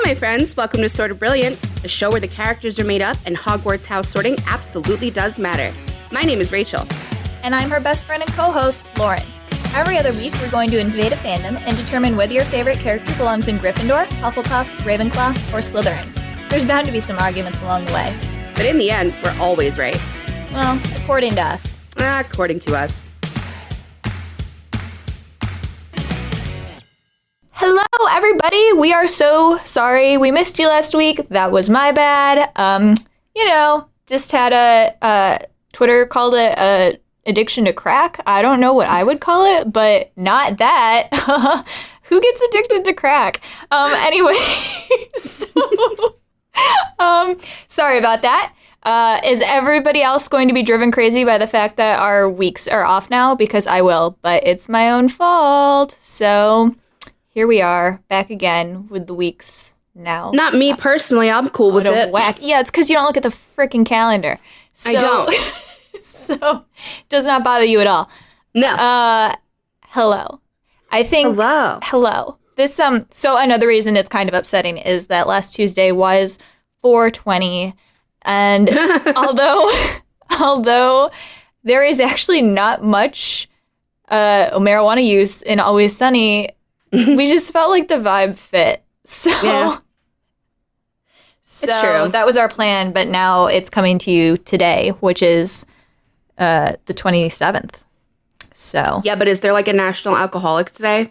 my friends. Welcome to Sort of Brilliant, a show where the characters are made up and Hogwarts house sorting absolutely does matter. My name is Rachel. And I'm her best friend and co-host, Lauren. Every other week, we're going to invade a fandom and determine whether your favorite character belongs in Gryffindor, Hufflepuff, Ravenclaw, or Slytherin. There's bound to be some arguments along the way. But in the end, we're always right. Well, according to us. According to us. Hello, everybody. We are so sorry we missed you last week. That was my bad. Just had a Twitter called it a addiction to crack. I don't know what I would call it, but not that. Who gets addicted to crack? Anyway, sorry about that. Is everybody else going to be driven crazy by the fact that our weeks are off now? Because I will, but it's my own fault. So here we are, back again with the weeks now. Not me personally. I'm cool with it. Whack. Yeah, it's because you don't look at the freaking calendar. So, I don't. So, it does not bother you at all. No. Hello. I think. Hello. This So another reason it's kind of upsetting is that last Tuesday was 4/20, and although there is actually not much marijuana use in Always Sunny, we just felt like the vibe fit. So. Yeah. It's true. That was our plan, but now it's coming to you today, which is the 27th. So yeah, but is there like a National Alcoholic Today?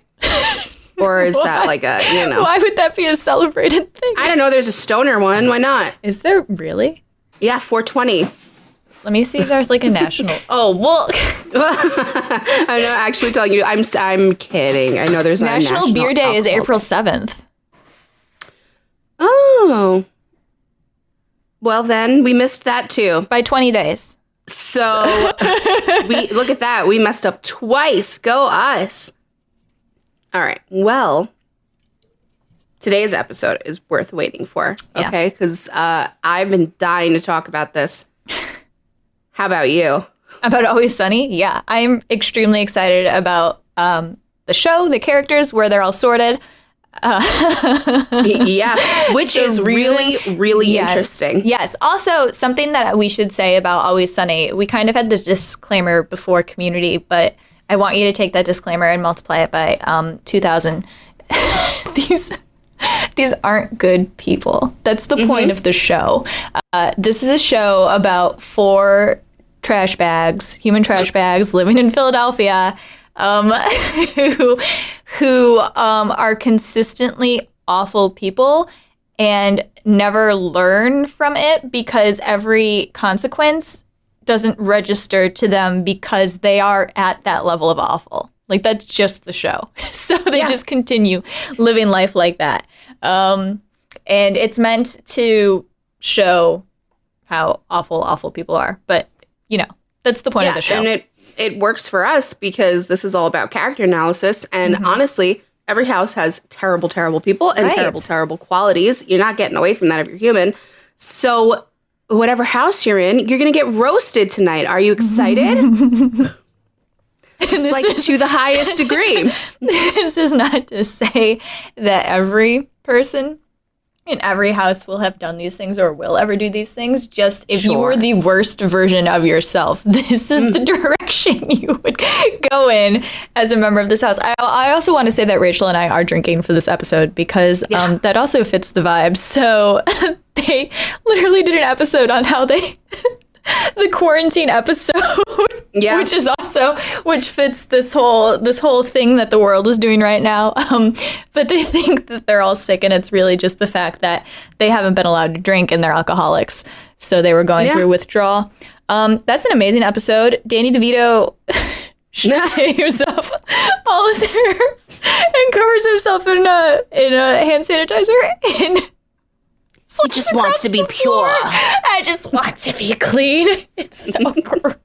Or is that like a, Why would that be a celebrated thing? I don't know. There's a stoner one. Why not? Is there really? Yeah, 420. Let me see if there's like a national. Oh, well. I'm not actually telling you. I'm kidding. I know there's not National Beer Day is April 7th. Oh. Well, then we missed that too. By 20 days. So we look at that. We messed up twice. Go us. All right. Well, today's episode is worth waiting for. Okay. Because I've been dying to talk about this. How about you? About Always Sunny? Yeah. I'm extremely excited about the show, the characters, where they're all sorted. Yeah, which is really, really interesting. Yes. Also, something that we should say about Always Sunny, we kind of had this disclaimer before Community, but I want you to take that disclaimer and multiply it by 2,000. These aren't good people. That's the point of the show. This is a show about 4 human trash bags living in Philadelphia, who are consistently awful people and never learn from it because every consequence doesn't register to them because they are at that level of awful. Like, that's just the show. So they just continue living life like that. And it's meant to show how awful people are. But, that's the point of the show. And it works for us because this is all about character analysis. And honestly, every house has terrible, terrible people and terrible, terrible qualities. You're not getting away from that if you're human. So whatever house you're in, you're going to get roasted tonight. Are you excited? It's like to the highest degree. This is not to say that every person in every house will have done these things or will ever do these things. Just if you were the worst version of yourself, this is the direction you would go in as a member of this house. I also want to say that Rachel and I are drinking for this episode because that also fits the vibe. So they literally did an episode on how they... the quarantine episode, which fits this whole thing that the world is doing right now. But they think that they're all sick, and it's really just the fact that they haven't been allowed to drink and they're alcoholics. So they were going through withdrawal. That's an amazing episode. Danny DeVito shaves off all his hair and covers himself in a hand sanitizer and. He just wants to be pure. I just want to be clean. It's so gross.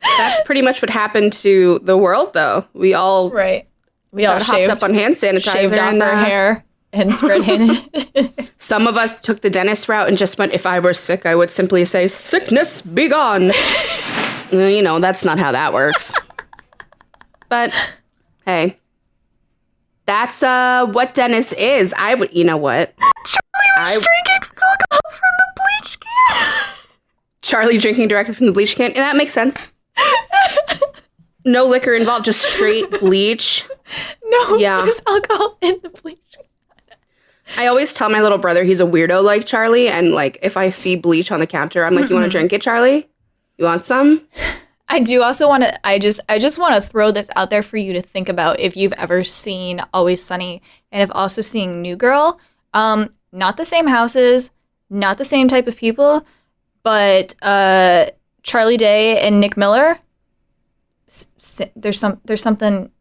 That's pretty much what happened to the world, though. We all hopped up on hand sanitizer shaved off our hair and spread hand. Some of us took the dentist route and just went, if I were sick, I would simply say, sickness be gone. That's not how that works. But, hey. That's what Dennis is. I would, you know what? Charlie was drinking alcohol from the bleach can. Charlie drinking directly from the bleach can. And that makes sense. No liquor involved, just straight bleach. No, there's alcohol in the bleach. I always tell my little brother he's a weirdo like Charlie. And like, if I see bleach on the counter, I'm like, you want to drink it, Charlie? You want some? I do also want to, I just want to throw this out there for you to think about if you've ever seen Always Sunny and have also seen New Girl. Not the same houses, not the same type of people, but Charlie Day and Nick Miller, there's something,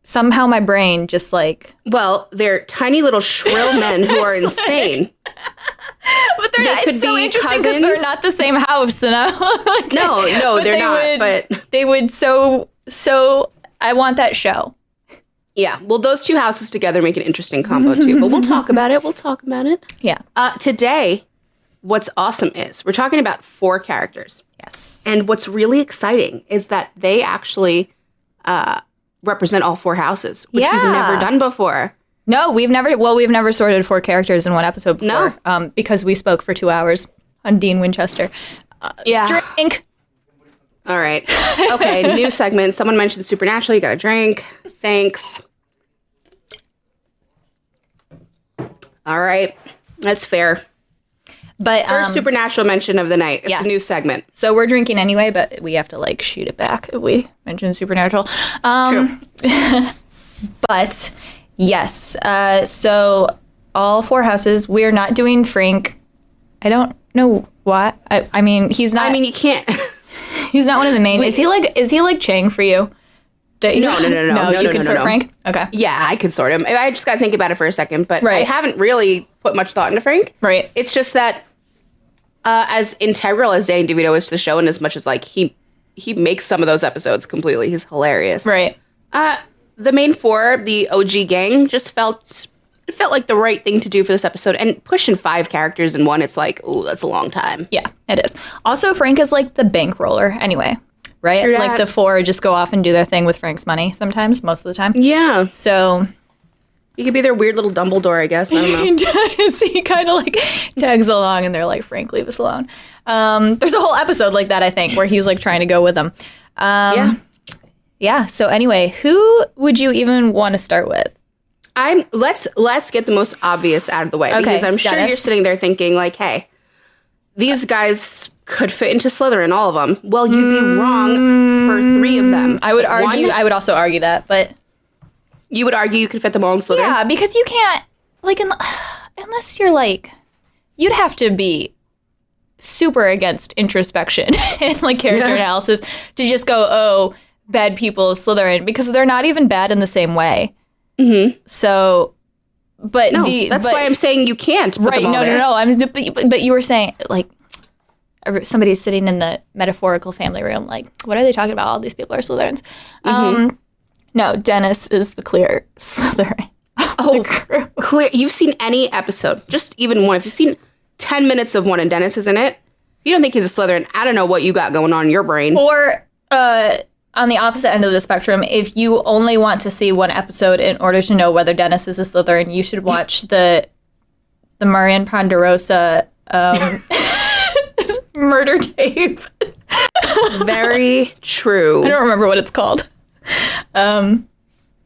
somehow my brain just like... Well, they're tiny little shrill men who are insane. But they're not, it's so interesting because they're not the same house. And I'm like, no, they're not. But they would so I want that show. Yeah, well, those two houses together make an interesting combo too. But we'll talk about it. Yeah. Today, what's awesome is we're talking about 4 characters. Yes. And what's really exciting is that they actually represent all 4 houses, which we've never done before. No, we've never sorted 4 characters in one episode before. No. Because we spoke for 2 hours on Dean Winchester. Drink. All right. Okay, new segment. Someone mentioned Supernatural. You got a drink. Thanks. All right. That's fair. But first Supernatural mention of the night. It's a new segment. So we're drinking anyway, but we have to like shoot it back if we mention Supernatural. True. But yes. So all 4 houses. We're not doing Frank. I don't know why. I mean, he's not. I mean, you can't. He's not one of the main. Is he like Chang for you? No. You can sort Frank? Okay. Yeah, I could sort him. I just got to think about it for a second, but I haven't really put much thought into Frank. Right. It's just that as integral as Danny DeVito is to the show, and as much as like he makes some of those episodes completely, he's hilarious. Right. The main 4, the OG gang, just felt like the right thing to do for this episode. And pushing 5 characters in one, it's like, ooh, that's a long time. Yeah, it is. Also, Frank is like the bankroller anyway. Right? True like the 4 just go off and do their thing with Frank's money sometimes, most of the time. Yeah. So he could be their weird little Dumbledore, I guess. I don't know. He does. He kind of like tags along and they're like, Frank, leave us alone. There's a whole episode like that, I think, where he's like trying to go with them. Yeah. So anyway, who would you even want to start with? Let's get the most obvious out of the way. Okay, because I'm sure you're sitting there thinking like, hey, these guys could fit into Slytherin, all of them. Well, you'd be wrong for 3 of them. I would argue. I would also argue that, but you would argue you could fit them all in Slytherin. Yeah, because you can't like unless you're like, you'd have to be super against introspection and like character analysis to just go, oh, bad people is Slytherin, because they're not even bad in the same way. Mm-hmm. So, but that's why I'm saying you can't. Put them all there. No. But you were saying like. Somebody's sitting in the metaphorical family room, like, what are they talking about? All these people are Slytherins. No, Dennis is the clear Slytherin. Oh, clear. You've seen any episode, just even one. If you've seen 10 minutes of one and Dennis is in it, if you don't think he's a Slytherin, I don't know what you got going on in your brain. Or on the opposite end of the spectrum, if you only want to see one episode in order to know whether Dennis is a Slytherin, you should watch the Marian Ponderosa murder tape. Very true. I don't remember what it's called.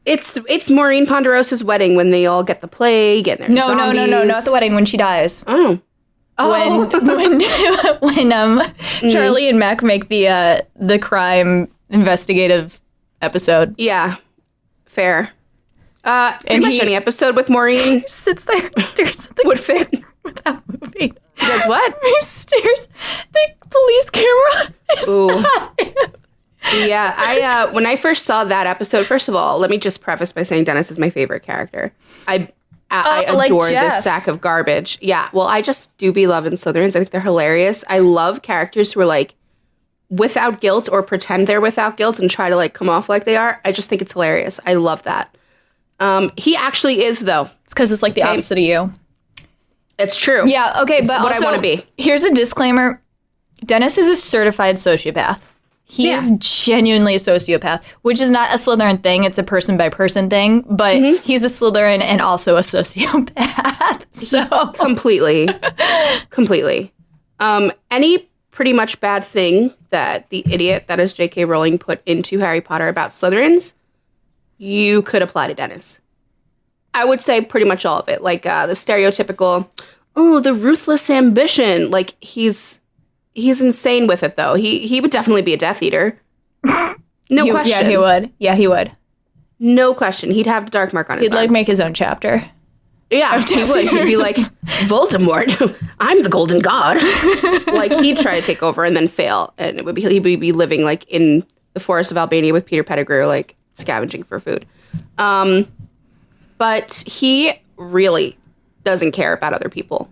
It's Maureen Ponderosa's wedding when they all get the plague and there's zombies. No, not the wedding, when she dies. Oh. When Charlie and Mac make the crime investigative episode. Yeah. Fair. Pretty much any episode with Maureen. Sits there and stares at the would fit with that movie. He does what? He stares. The police camera is not him. Yeah, when I first saw that episode, first of all, let me just preface by saying Dennis is my favorite character. I adore this sack of garbage. Yeah, well, I just do be loving Slytherins. I think they're hilarious. I love characters who are like without guilt or pretend they're without guilt and try to like come off like they are. I just think it's hilarious. I love that. He actually is, though. It's because it's like the opposite of you. It's true. Yeah, okay, but what also, I want to be. Here's a disclaimer. Dennis is a certified sociopath. He is genuinely a sociopath, which is not a Slytherin thing. It's a person-by-person thing. But he's a Slytherin and also a sociopath. So Completely. Any pretty much bad thing that the idiot that is J.K. Rowling put into Harry Potter about Slytherins, you could apply to Dennis. I would say pretty much all of it. Like the stereotypical, the ruthless ambition. Like he's insane with it, though. He would definitely be a Death Eater. No question. Yeah, he would. Yeah, he would. No question. He'd have the dark mark on his arm. He'd, like, make his own chapter. Yeah, he would. He'd be like, Voldemort, I'm the golden god. Like, he'd try to take over and then fail. And he'd be living, like, in the forest of Albania with Peter Pettigrew, like, scavenging for food. But he really doesn't care about other people.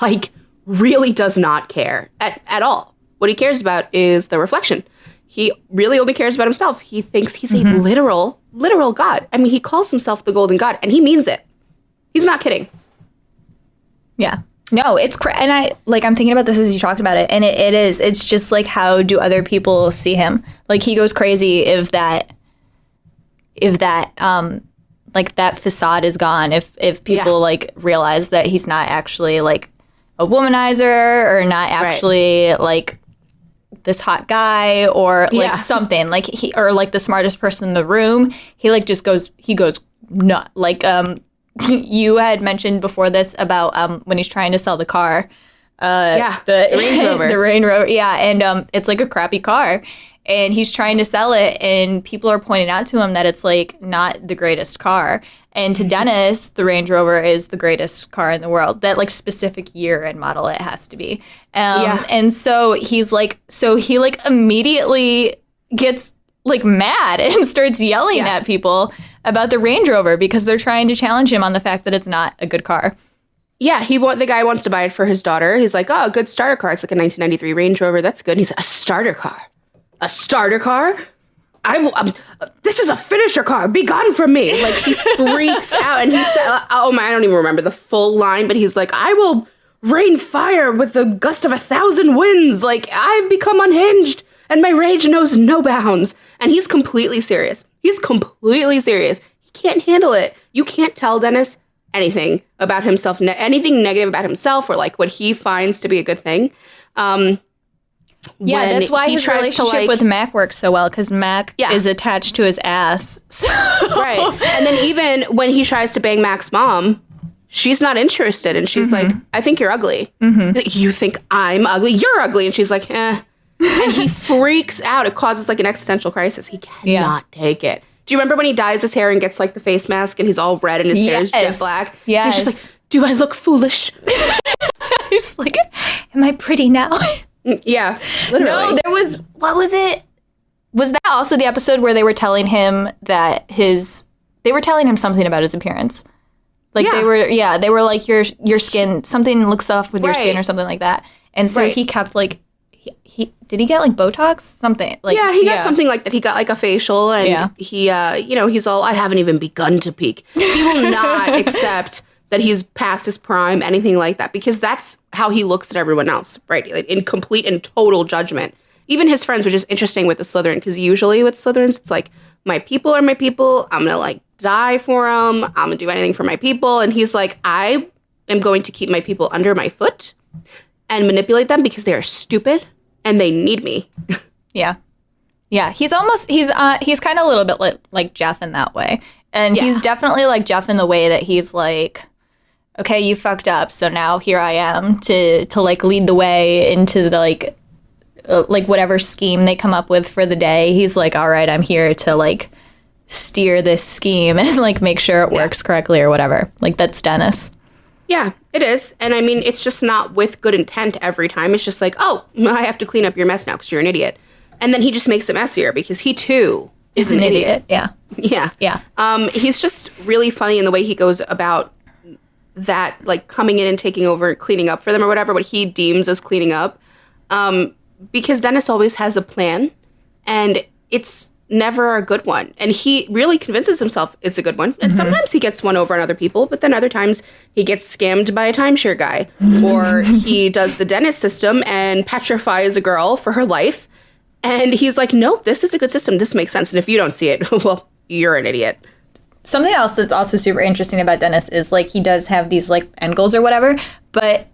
Like, really does not care at all. What he cares about is the reflection. He really only cares about himself. He thinks he's a literal god. I mean, he calls himself the golden god, and he means it. He's not kidding. Yeah. No, it's and I'm thinking about this as you talked about it, and it is. It's just like, how do other people see him? Like, he goes crazy if that like that facade is gone. If people like realize that he's not actually like a womanizer or not actually like this hot guy or like something like he or like the smartest person in the room, he like just goes nuts. Like you had mentioned before this about when he's trying to sell the car, the Range Rover, and it's like a crappy car. And he's trying to sell it, and people are pointing out to him that it's, like, not the greatest car. And to Dennis, the Range Rover is the greatest car in the world. That, like, specific year and model it has to be. And so he, immediately gets, like, mad and starts yelling at people about the Range Rover because they're trying to challenge him on the fact that it's not a good car. Yeah, the guy wants to buy it for his daughter. He's like, oh, a good starter car. It's like a 1993 Range Rover. That's good. And he's like, a starter car? A starter car? This is a finisher car. Be gone from me. Like, he freaks out. And he said, I don't even remember the full line, but he's like, I will rain fire with the gust of 1,000 winds. Like, I've become unhinged, and my rage knows no bounds. And he's completely serious. He can't handle it. You can't tell Dennis anything about himself, anything negative about himself or, like, what he finds to be a good thing. Yeah, that's why his relationship with Mac works so well, because Mac is attached to his ass. So. Right. And then even when he tries to bang Mac's mom, she's not interested. And she's like, I think you're ugly. You think I'm ugly? You're ugly. And she's like, eh. And he freaks out. It causes like an existential crisis. He cannot take it. Do you remember when he dyes his hair and gets like the face mask and he's all red and his hair is jet black? Yeah. He's just like, do I look foolish? He's like, am I pretty now? Yeah, literally. No, there was, what was it? Was that also the episode where they were telling him that they were telling him something about his appearance? Like they were like, your skin, something looks off with your skin or something like that. And so he kept like, did he get like Botox? Something like he got something like that. He got like a facial and he, he's all, I haven't even begun to peak. He will not accept that he's past his prime, anything like that, because that's how he looks at everyone else, right? Like, in complete and total judgment. Even his friends, which is interesting with the Slytherin, because usually with Slytherins, it's like, my people are my people. I'm going to, like, die for them. I'm going to do anything for my people. And he's like, I am going to keep my people under my foot and manipulate them because they are stupid and they need me. Yeah. Yeah, he's kind of a little bit like Jeff in that way. And he's definitely like Jeff in the way that he's like, okay, you fucked up, so now here I am to like lead the way into the like whatever scheme they come up with for the day. He's like, all right, I'm here to like steer this scheme and like make sure it works correctly or whatever. Like, that's Dennis. Yeah, it is. And I mean, it's just not with good intent every time. It's just like, oh, I have to clean up your mess now because you're an idiot. And then he just makes it messier because he too is an idiot. Yeah. Yeah. Yeah. He's just really funny in the way he goes about that, like coming in and taking over, cleaning up for them or whatever, what he deems as cleaning up. Because Dennis always has a plan and it's never a good one. And he really convinces himself it's a good one. And sometimes he gets one over on other people, but then other times he gets scammed by a timeshare guy. Or he does the Dennis system and petrifies a girl for her life. And he's like, nope, this is a good system. This makes sense. And if you don't see it, well, you're an idiot. Something else that's also super interesting about Dennis is, like, he does have these, like, end goals or whatever, but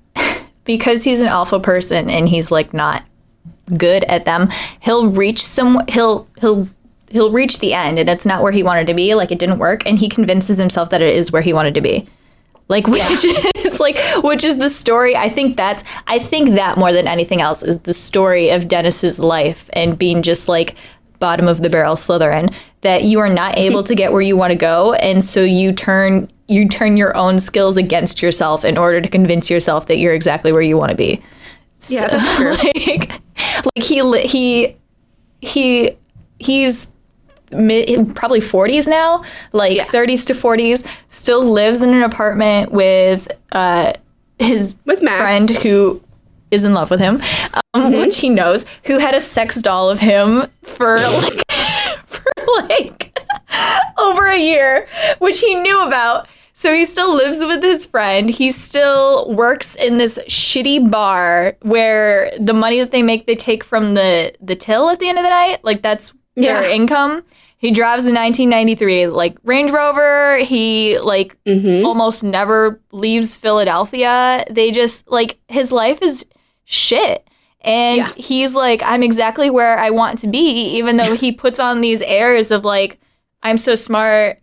because he's an alpha person and he's, like, not good at them, he'll reach he'll reach the end, and it's not where he wanted to be. Like, it didn't work, and he convinces himself that it is where he wanted to be. Like, which is the story. I think that more than anything else is the story of Dennis's life and being just, like, bottom of the barrel Slytherin, that you are not able to get where you want to go, and so you turn your own skills against yourself in order to convince yourself that you're exactly where you want to be. Yeah, so, that's true. He's probably 40s now, like 30s to 40s, still lives in an apartment with his friend who is in love with him, which he knows, who had a sex doll of him for over a year, which he knew about. So he still lives with his friend. He still works in this shitty bar where the money that they make, they take from the till at the end of the night. Like, that's their income. He drives a 1993 like Range Rover. He almost never leaves Philadelphia. They just, like, his life is shit. And he's like, I'm exactly where I want to be, even though he puts on these airs of, like, I'm so smart.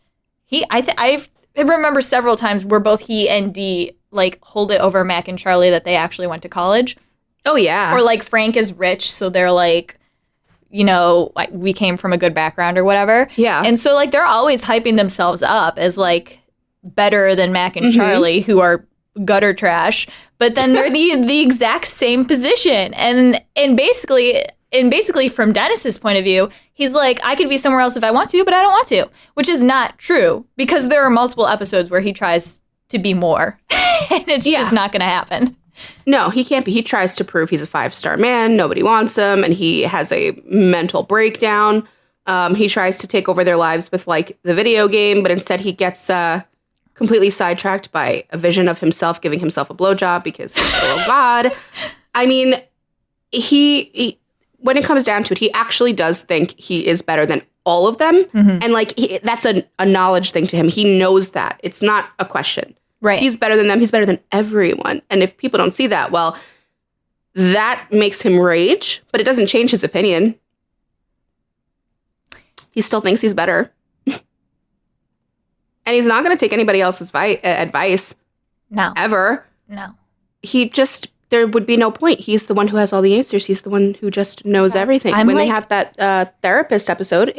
I remember several times where both he and Dee, like, hold it over Mac and Charlie that they actually went to college. Oh, yeah. Or, like, Frank is rich, so they're like, you know, like, we came from a good background or whatever. Yeah. And so, like, they're always hyping themselves up as, like, better than Mac and Charlie, who are gutter trash. But then they're the exact same position. And basically from Dennis's point of view, he's like, I could be somewhere else if I want to, but I don't want to, which is not true, because there are multiple episodes where he tries to be more and it's just not going to happen. No, he can't be. He tries to prove he's a 5-star man. Nobody wants him, and he has a mental breakdown. He tries to take over their lives with, like, the video game, but instead he gets completely sidetracked by a vision of himself giving himself a blowjob because he's a little god. I mean, he when it comes down to it, he actually does think he is better than all of them. And, like, that's a knowledge thing to him. He knows that. It's not a question. Right. He's better than them. He's better than everyone. And if people don't see that, well, that makes him rage, but it doesn't change his opinion. He still thinks he's better. And he's not going to take anybody else's advice. No. Ever. No. There would be no point. He's the one who has all the answers. He's the one who just knows everything. When they have that therapist episode,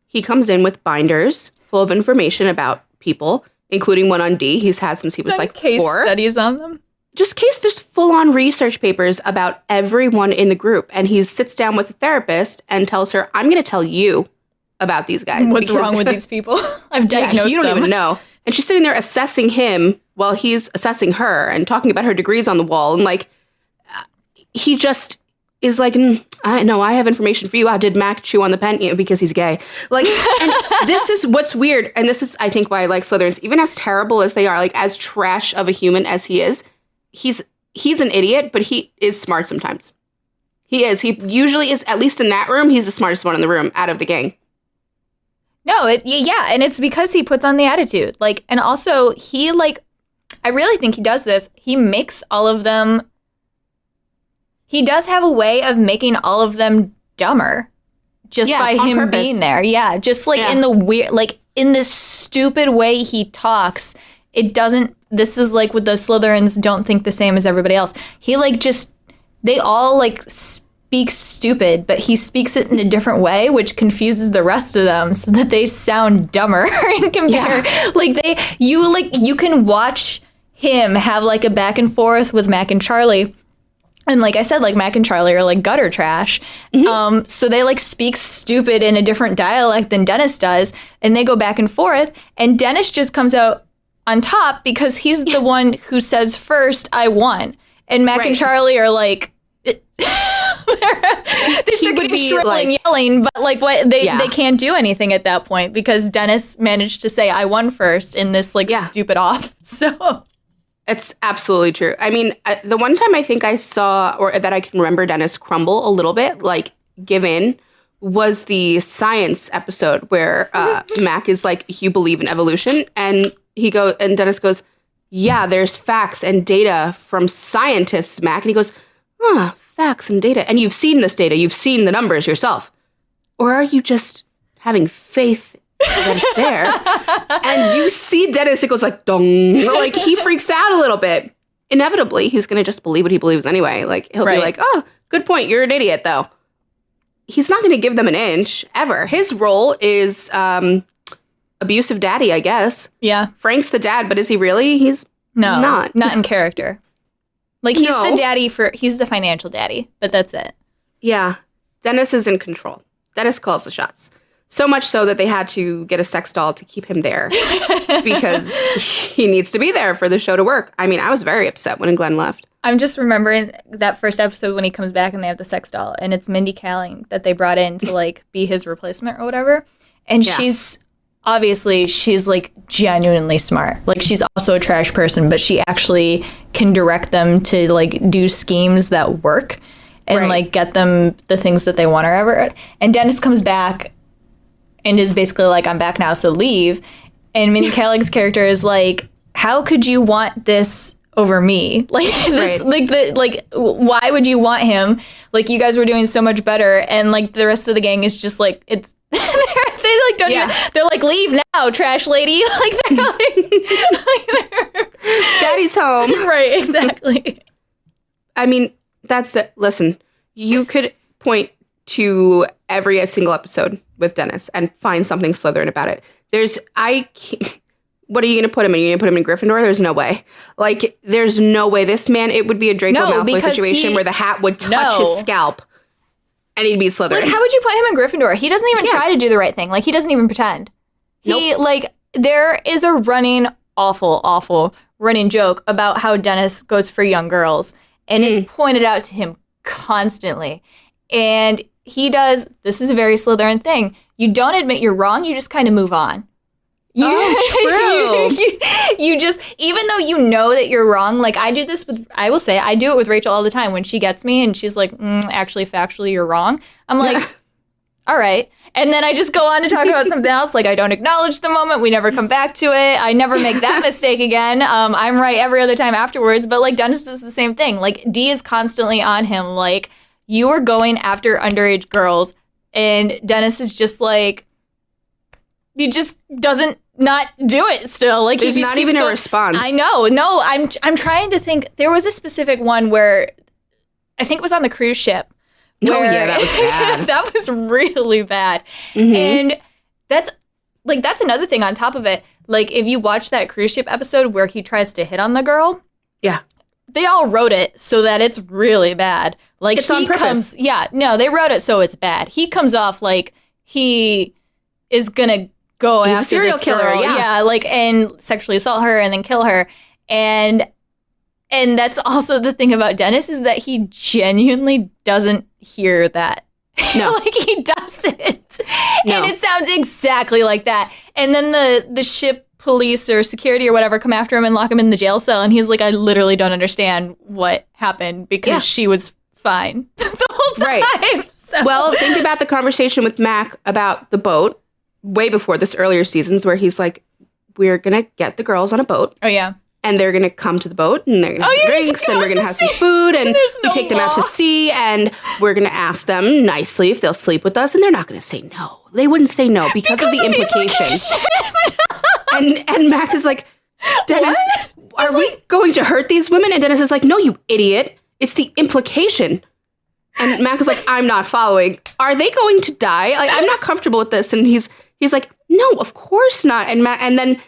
he comes in with binders full of information about people, including one on Dee he's had since he was like 4. Case studies on them. Just full-on research papers about everyone in the group. And he sits down with the therapist and tells her, I'm going to tell you about these guys. What's wrong with these people? I've diagnosed them. You don't even know. And she's sitting there assessing him while he's assessing her and talking about her degrees on the wall. And, like, he just is like, I know, I have information for you. Did Mac chew on the pen? Because he's gay. Like, and this is what's weird. And this is, I think, why I like Slytherins. Even as terrible as they are, like, as trash of a human as he is, he's an idiot, but he is smart sometimes. He is. He usually is, at least in that room, he's the smartest one in the room out of the gang. No, and it's because he puts on the attitude. Like, and also he, like, I really think he does this. He makes all of them. He does have a way of making all of them dumber just by him purpose. Being there. Yeah, just like in the weird, like in this stupid way he talks. It doesn't. This is like with the Slytherins don't think the same as everybody else. He like just they all like speak stupid, but he speaks it in a different way, which confuses the rest of them so that they sound dumber in compare. Yeah. Like you can watch him have like a back and forth with Mac and Charlie. And like I said, like Mac and Charlie are like gutter trash. Mm-hmm. So they like speak stupid in a different dialect than Dennis does. And they go back and forth. And Dennis just comes out on top because he's the one who says first, I won. And Mac and Charlie are like, they start getting shrill and yelling, but like what they can't do anything at that point because Dennis managed to say I won first in this like stupid off. So it's absolutely true. I mean, the one time I think I saw or that I can remember Dennis crumble a little bit, like given was the science episode where Mac is like, you believe in evolution? And Dennis goes, yeah, there's facts and data from scientists, Mac. And he goes, facts and data. And you've seen this data. You've seen the numbers yourself. Or are you just having faith that it's there? And you see Dennis, it goes like, dong. Like, he freaks out a little bit. Inevitably, he's going to just believe what he believes anyway. Like, he'll be like, oh, good point. You're an idiot, though. He's not going to give them an inch, ever. His role is abusive daddy, I guess. Yeah. Frank's the dad, but is he really? He's not. Not in character. Like, he's the daddy he's the financial daddy, but that's it. Yeah. Dennis is in control. Dennis calls the shots. So much so that they had to get a sex doll to keep him there because he needs to be there for the show to work. I mean, I was very upset when Glenn left. I'm just remembering that first episode when he comes back and they have the sex doll, and it's Mindy Kaling that they brought in to, like, be his replacement or whatever. And she's like genuinely smart. Like, she's also a trash person, but she actually can direct them to, like, do schemes that work and like get them the things that they want or whatever. And Dennis comes back and is basically like, I'm back now, so leave. And Mindy Kaling's character is like, how could you want this over me? Like, this, why would you want him? Like, you guys were doing so much better. And, like, the rest of the gang is just like, it's, they like, don't even, they're like, leave now, trash lady. Like, they're like Daddy's home. Right, exactly. I mean, listen, you could point to every single episode with Dennis and find something Slytherin about it. What are you going to put him in? Are you going to put him in Gryffindor? There's no way. Like, there's no way. This man, it would be a Draco Malfoy situation where the hat would touch his scalp and he'd be Slytherin. Like, how would you put him in Gryffindor? He doesn't even try to do the right thing. Like, he doesn't even pretend. There is a running, awful running joke about how Dennis goes for young girls. And it's pointed out to him constantly. And he does, this is a very Slytherin thing. You don't admit you're wrong, you just kind of move on. True. You just, even though you know that you're wrong, like, I do it with Rachel all the time when she gets me and she's like, actually, factually, you're wrong. I'm like, all right. And then I just go on to talk about something else. Like, I don't acknowledge the moment. We never come back to it. I never make that mistake again. I'm right every other time afterwards. But, like, Dennis is the same thing. Like, Dee is constantly on him. Like, you are going after underage girls. And Dennis is just like, he just doesn't not do it still. Like, there's not even a response. I know. No, I'm trying to think. There was a specific one where I think it was on the cruise ship. That was bad. That was really bad. Mm-hmm. And that's another thing on top of it. Like, if you watch that cruise ship episode where he tries to hit on the girl. Yeah. They all wrote it so that it's really bad. Like, it's on purpose. They wrote it so it's bad. He comes off like he is gonna go He's after a serial this killer, girl. yeah, like, and sexually assault her and then kill her. And that's also the thing about Dennis is that he genuinely doesn't hear that. No. Like, he doesn't. No. And it sounds exactly like that. And then the ship police or security or whatever come after him and lock him in the jail cell. And he's like, I literally don't understand what happened because she was fine the whole time. Right. So. Well, think about the conversation with Mac about the boat way before this earlier seasons where he's like, we're going to get the girls on a boat. Oh, yeah. And they're going to come to the boat and they're going to have drinks and we're going to have some food and we take them out to sea and we're going to ask them nicely if they'll sleep with us and they're not going to say no. They wouldn't say no because of the implications. and Mac is like, Dennis, are we going to hurt these women? And Dennis is like, no, you idiot. It's the implication. And Mac is like, I'm not following. Are they going to die? Like, I'm not comfortable with this. And he's like, no, of course not. And then,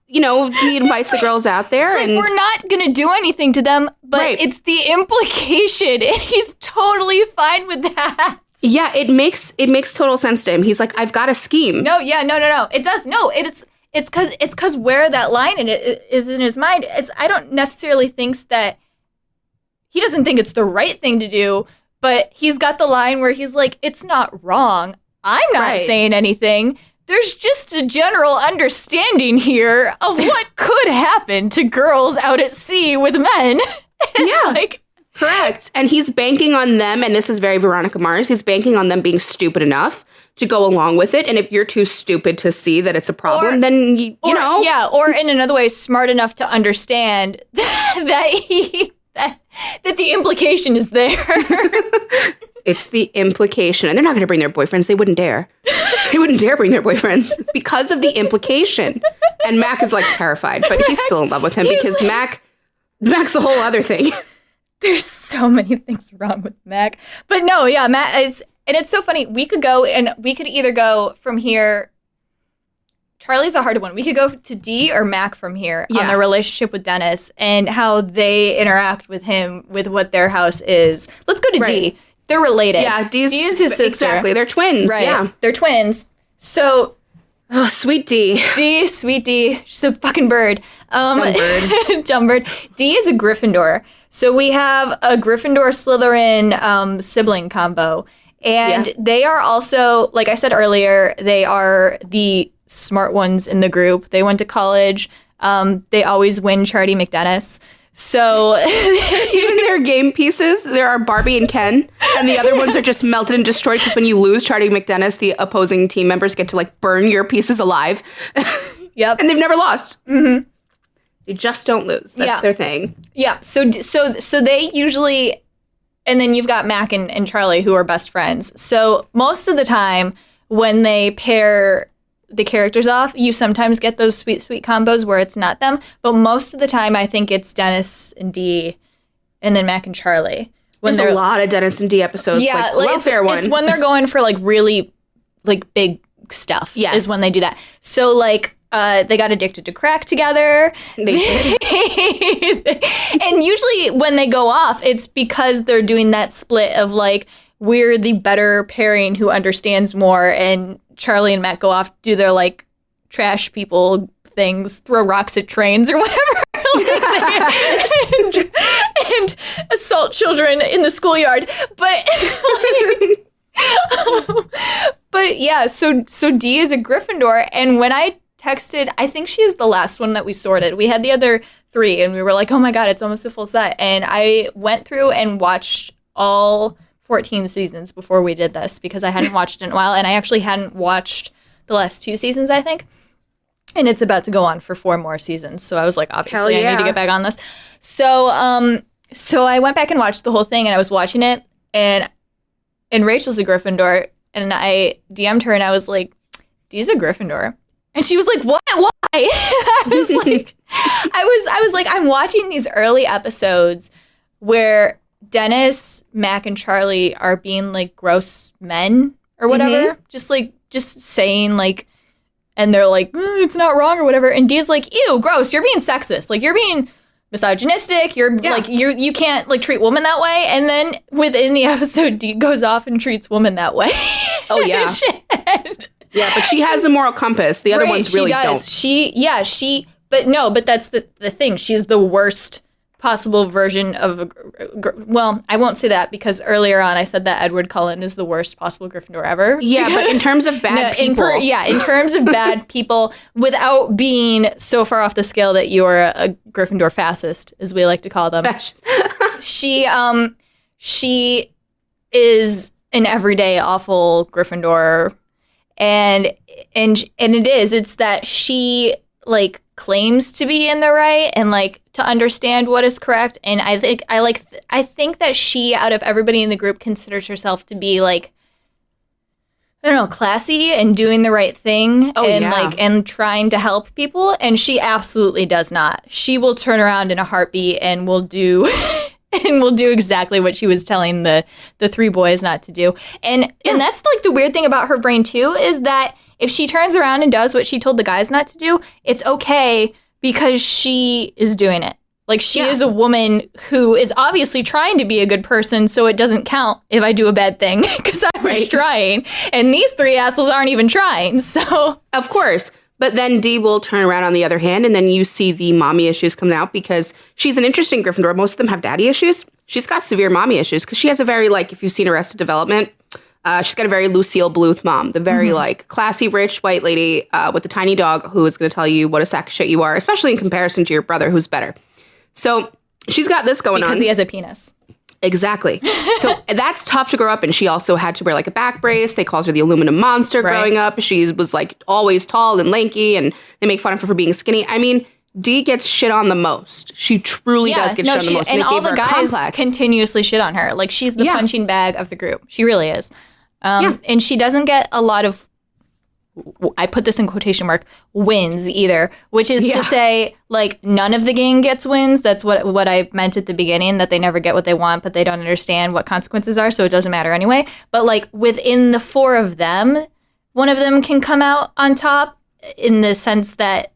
you know, he invites the girls out there. And we're not going to do anything to them, but it's the implication. And he's totally fine with that. Yeah, it makes total sense to him. He's like, I've got a scheme. No. It does. No, it's because where that line is in his mind. I don't necessarily think that he doesn't think it's the right thing to do, but he's got the line where he's like, it's not wrong. I'm not saying anything. There's just a general understanding here of what could happen to girls out at sea with men. Yeah. Correct. And he's banking on them, and this is very Veronica Mars, he's banking on them being stupid enough to go along with it. And if you're too stupid to see that it's a problem, then you know. Yeah, or in another way, smart enough to understand that the implication is there. It's the implication. And they're not going to bring their boyfriends. They wouldn't dare. They wouldn't dare bring their boyfriends because of the implication. And Mac is like terrified, but he's still in love with him because Mac's a whole other thing. There's so many things wrong with Mac. But no, yeah, Mac is, and it's so funny. We could either go from here. Charlie's a hard one. We could go to D or Mac from here on their relationship with Dennis and how they interact with him with what their house is. Let's go to D. They're related. Yeah, D is his sister. Exactly. They're twins. Right. Yeah. They're twins. So... Oh, sweet D. D, sweet D. She's a fucking bird. Dumb bird. Dumb bird. D is a Gryffindor. So we have a Gryffindor-Slytherin sibling combo. And they are also, like I said earlier, they are the smart ones in the group. They went to college. They always win Charity McDennis. So even their game pieces, there are Barbie and Ken, and the other ones are just melted and destroyed because when you lose Charity McDennis, the opposing team members get to like burn your pieces alive. Yep. And they've never lost. Mm-hmm. They just don't lose. That's their thing. Yeah. So they usually, and then you've got Mac and Charlie who are best friends. So most of the time when they pair the characters off, you sometimes get those sweet combos where it's not them, but most of the time I think it's Dennis and Dee and then Mac and Charlie. There's a lot of Dennis and Dee episodes. Yeah, like welfare one. It's when they're going for like really like big stuff. Yes. Is when they do that. So like they got addicted to crack together. They did. And usually when they go off, it's because they're doing that split of like, we're the better pairing who understands more, and Charlie and Matt go off, do their like trash people things, throw rocks at trains or whatever, and assault children in the schoolyard. But yeah, so Dee is a Gryffindor, and when I texted, I think she is the last one that we sorted. We had the other three, and we were like, oh my god, it's almost a full set. And I went through and watched all 14 seasons before we did this because I hadn't watched it in a while, and I actually hadn't watched the last 2 seasons, I think. And it's about to go on for 4 more seasons, so I was like, obviously, I need to get back on this. So I went back and watched the whole thing, and I was watching it, and Rachel's a Gryffindor, and I DM'd her, and I was like, Dee's a Gryffindor. And she was like, what? Why? I was like, I was like, I'm watching these early episodes where Dennis, Mac, and Charlie are being like gross men or whatever. Mm-hmm. Just saying like, and they're like, it's not wrong or whatever. And Dee's like, ew, gross. You're being sexist. Like you're being misogynistic. You're like, you can't like treat women that way. And then within the episode, Dee goes off and treats women that way. Oh yeah. Yeah, but she has a moral compass. The other ones really don't. But that's the thing. She's the worst possible version of well, I won't say that because earlier on I said that Edward Cullen is the worst possible Gryffindor ever. Yeah, but in terms of bad people. In terms of bad people, without being so far off the scale that you're a Gryffindor fascist, as we like to call them. She is an everyday awful Gryffindor. And it's that she like claims to be in the right and like to understand what is correct. And I think that she, out of everybody in the group, considers herself to be like, I don't know, classy and doing the right thing and trying to help people. And she absolutely does not. She will turn around in a heartbeat and will do exactly what she was telling the 3 boys not to do. And that's like the weird thing about her brain too, is that if she turns around and does what she told the guys not to do, it's okay because she is doing it. Like she is a woman who is obviously trying to be a good person, so it doesn't count if I do a bad thing because I was trying. And these 3 assholes aren't even trying. So of course. But then Dee will turn around on the other hand, and then you see the mommy issues coming out because she's an interesting Gryffindor. Most of them have daddy issues. She's got severe mommy issues because she has a very, like, if you've seen Arrested Development, she's got a very Lucille Bluth mom, the very, like, classy, rich white lady with the tiny dog who is going to tell you what a sack of shit you are, especially in comparison to your brother who's better. So she's got this going on. Because he has a penis. Exactly. So that's tough to grow up in. She also had to wear like a back brace. They called her the aluminum monster growing up. She was like always tall and lanky, and they make fun of her for being skinny. I mean, Dee gets shit on the most. She truly does get shit on the most. And it all gave the her guys complex. continuously shit on her. Like, she's the punching bag of the group. She really is. And she doesn't get a lot of, I put this in quotation mark, wins either, which is to say, like, none of the gang gets wins. That's what I meant at the beginning, that they never get what they want, but they don't understand what consequences are, so it doesn't matter anyway. But, like, within the four of them, one of them can come out on top in the sense that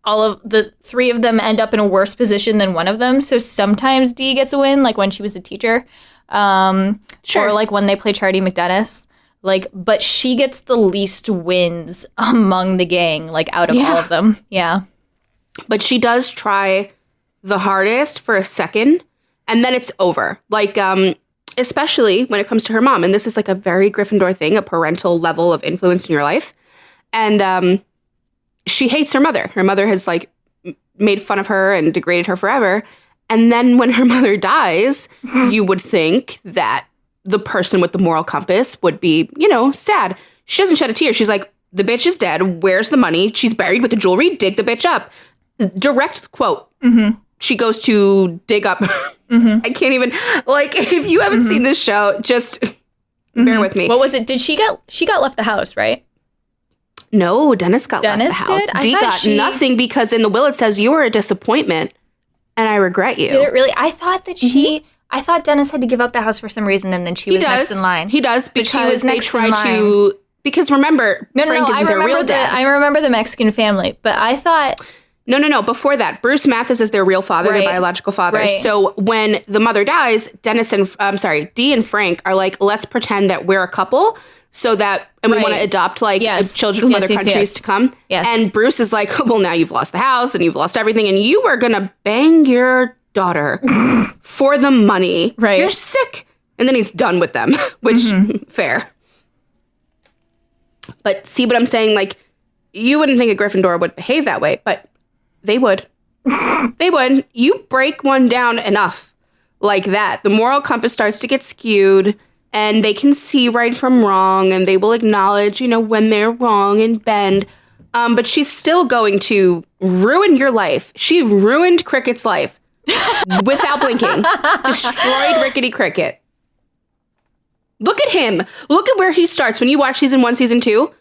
all of the three of them end up in a worse position than one of them. So sometimes Dee gets a win, like when she was a teacher, or like when they play Charity McDennis. Like, but she gets the least wins among the gang, like out of all of them. Yeah. But she does try the hardest for a second, and then it's over. Like, especially when it comes to her mom. And this is like a very Gryffindor thing, a parental level of influence in your life. And she hates her mother. Her mother has like made fun of her and degraded her forever. And then when her mother dies, you would think that the person with the moral compass would be, you know, sad. She doesn't shed a tear. She's like, the bitch is dead. Where's the money? She's buried with the jewelry. Dig the bitch up. Direct quote. She goes to dig up. I can't even, like, if you haven't seen this show, just bear with me. What was it? Did she got left the house, right? No, Dennis got left the house. Did? Dee got nothing because in the will it says you were a disappointment and I regret you. Did it really? I thought that I thought Dennis had to give up the house for some reason, and then she was next in line. He does, because they try to... Because remember, Frank isn't their real dad. I remember the Mexican family, but I thought... No. Before that, Bruce Mathis is their real father, their biological father. Right. So when the mother dies, Dee and Frank are like, let's pretend that we're a couple, so that... And we want to adopt, like, children from other countries to come. Yes. And Bruce is like, well, now you've lost the house, and you've lost everything, and you are going to bang your daughter for the money. Right. You're sick. And then he's done with them, which, fair. But see what I'm saying? Like, you wouldn't think a Gryffindor would behave that way, but they would. They would. You break one down enough like that, the moral compass starts to get skewed, and they can see right from wrong, and they will acknowledge, you know, when they're wrong and bend. But she's still going to ruin your life. She ruined Cricket's life. Without blinking. Destroyed Rickety Cricket. Look at him. Look at where he starts. When you watch season 1, season 2,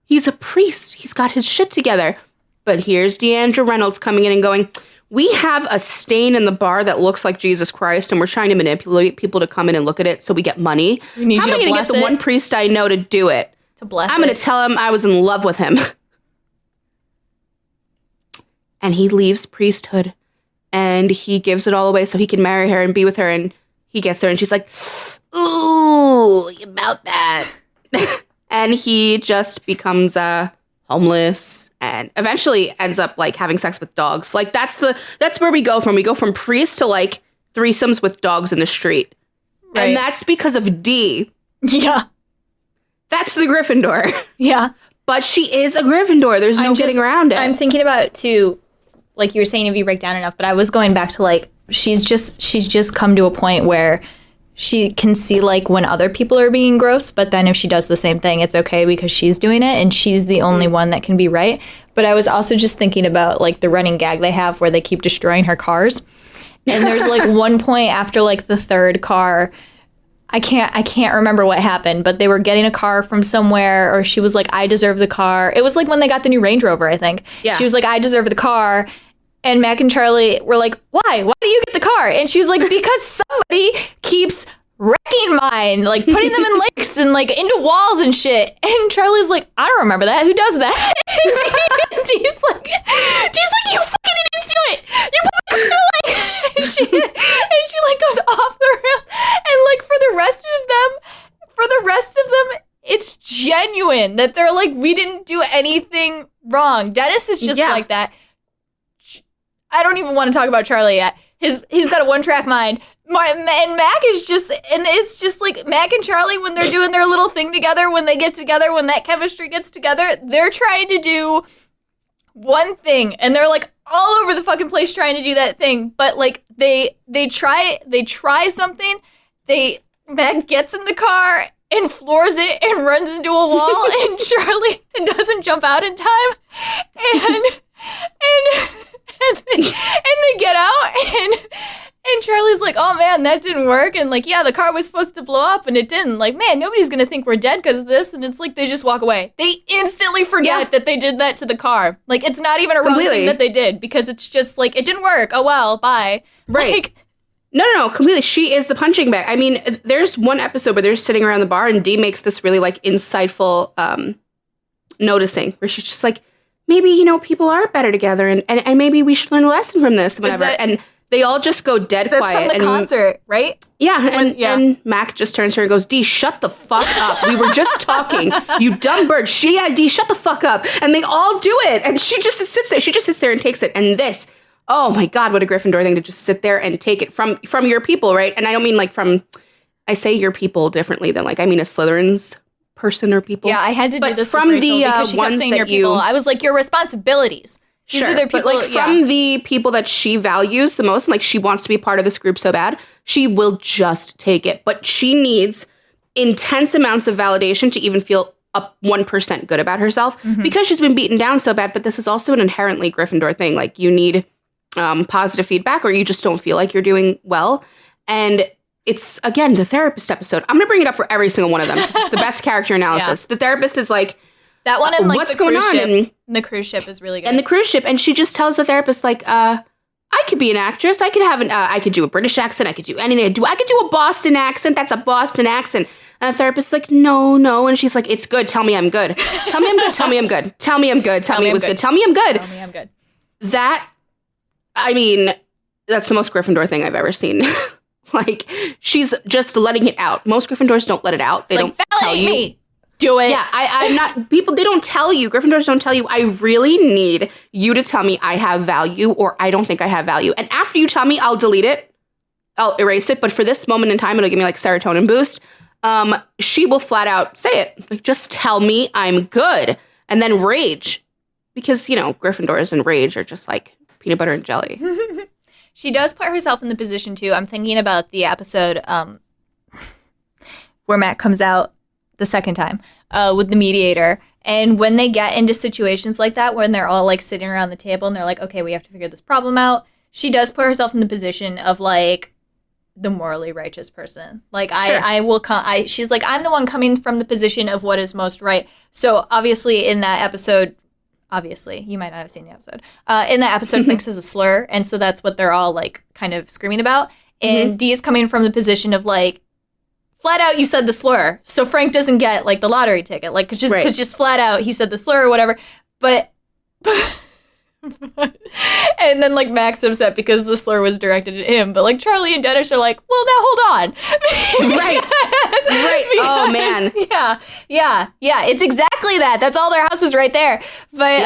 he's a priest. He's got his shit together. But here's Deandra Reynolds coming in and going, we have a stain in the bar that looks like Jesus Christ, and we're trying to manipulate people to come in and look at it so we get money. How am I going to get the one priest I know to do it? To bless I'm going to tell him I was in love with him. And he leaves priesthood. And he gives it all away so he can marry her and be with her. And he gets there and she's like, ooh, about that. And he just becomes homeless and eventually ends up like having sex with dogs. Like that's where we go from. We go from priest to like threesomes with dogs in the street. Right. And that's because of Dee. Yeah. That's the Gryffindor. Yeah. But she is a Gryffindor. There's no getting around it. I'm thinking about it too. Like you were saying, if you break down enough, but I was going back to like, she's just come to a point where she can see like when other people are being gross, but then if she does the same thing, it's okay because she's doing it and she's the only one that can be right. But I was also just thinking about like the running gag they have where they keep destroying her cars. And there's like one point after like the third car, I can't remember what happened, but they were getting a car from somewhere, or she was like, I deserve the car. It was like when they got the new Range Rover, I think. Yeah. She was like, I deserve the car. And Mac and Charlie were like, why? Why do you get the car? And she was like, because somebody keeps wrecking mine, like putting them in lakes and like into walls and shit. And Charlie's like, I don't remember that. Who does that? And Dee's like, you fucking idiots do it. You put the car like, and she like goes off the rails. And like for the rest of them, it's genuine that they're like, we didn't do anything wrong. Dennis is just like that. I don't even want to talk about Charlie yet. He's got a one-track mind. And Mac is just, and it's just like Mac and Charlie, when they're doing their little thing together, when they get together, when that chemistry gets together, they're trying to do one thing, and they're like all over the fucking place trying to do that thing, but like they try something, Meg gets in the car and floors it and runs into a wall, and Charlie doesn't jump out in time, and they get out, and Charlie's like, oh man, that didn't work, and like, yeah, the car was supposed to blow up and it didn't, like, man, nobody's gonna think we're dead because of this, and it's like they just walk away. They instantly forget that they did that to the car. Like, it's not even a wrong thing that they did, because it's just like, it didn't work, oh well, bye. Right. Like, No, completely. She is the punching bag. I mean, there's one episode where they're sitting around the bar and Dee makes this really, like, insightful noticing where she's just like, maybe, you know, people are better together and maybe we should learn a lesson from this, whatever. And they all just go dead quiet. That's from the concert, right? Yeah, and Mac just turns to her and goes, Dee, shut the fuck up. We were just talking. You dumb bird. Dee, shut the fuck up. And they all do it. And she just sits there. She just sits there and takes it. And this... Oh my God, what a Gryffindor thing to just sit there and take it from your people, right? And I don't mean like I say your people differently than like, I mean a Slytherin's person or people. Yeah, I had to do this from with Rachel the because she kept ones saying that your people. I was like, your responsibilities. These sure, are their people, but like from the people that she values the most, and like she wants to be part of this group so bad, she will just take it. But she needs intense amounts of validation to even feel 1% good about herself because she's been beaten down so bad. But this is also an inherently Gryffindor thing. Like you need... positive feedback, or you just don't feel like you're doing well. And it's, again, the therapist episode. I'm going to bring it up for every single one of them because it's the best character analysis. The therapist is like, that one and like what's the going cruise on? Ship. And the cruise ship is really good. And the cruise ship. And she just tells the therapist, like, I could be an actress. I could have I could do a British accent. I could do anything. I could do a Boston accent. That's a Boston accent. And the therapist's like, no. And she's like, it's good. Tell me I'm good. Tell me I'm good. Tell me I'm good. Tell me I'm good. Tell me it was good. Tell me I'm good. Tell me I'm good. That... I mean, that's the most Gryffindor thing I've ever seen. Like, she's just letting it out. Most Gryffindors don't let it out. They don't tell you. Me. Do it. Yeah, I'm not... People, they don't tell you. Gryffindors don't tell you, I really need you to tell me I have value or I don't think I have value. And after you tell me, I'll delete it. I'll erase it. But for this moment in time, it'll give me, like, serotonin boost. She will flat out say it. Like, just tell me I'm good. And then rage. Because, you know, Gryffindors and rage are just, like... peanut butter and jelly. She does put herself in the position, too. I'm thinking about the episode where Matt comes out the second time with the mediator. And when they get into situations like that, when they're all, like, sitting around the table and they're like, okay, we have to figure this problem out, she does put herself in the position of, like, the morally righteous person. Like, sure. I will come... she's like, I'm the one coming from the position of what is most right. So, obviously, in that episode... Obviously, you might not have seen the episode. In that episode, Frank's is a slur, and so that's what they're all, like, kind of screaming about. And Dee is coming from the position of, like, flat out, you said the slur, so Frank doesn't get, like, the lottery ticket. Like, cause just flat out, he said the slur or whatever. But and then, like, Mac's upset because the slur was directed at him. But, like, Charlie and Dennis are like, well, now hold on. Right. Oh, man. Yeah. It's exactly that. That's all their house is right there. But,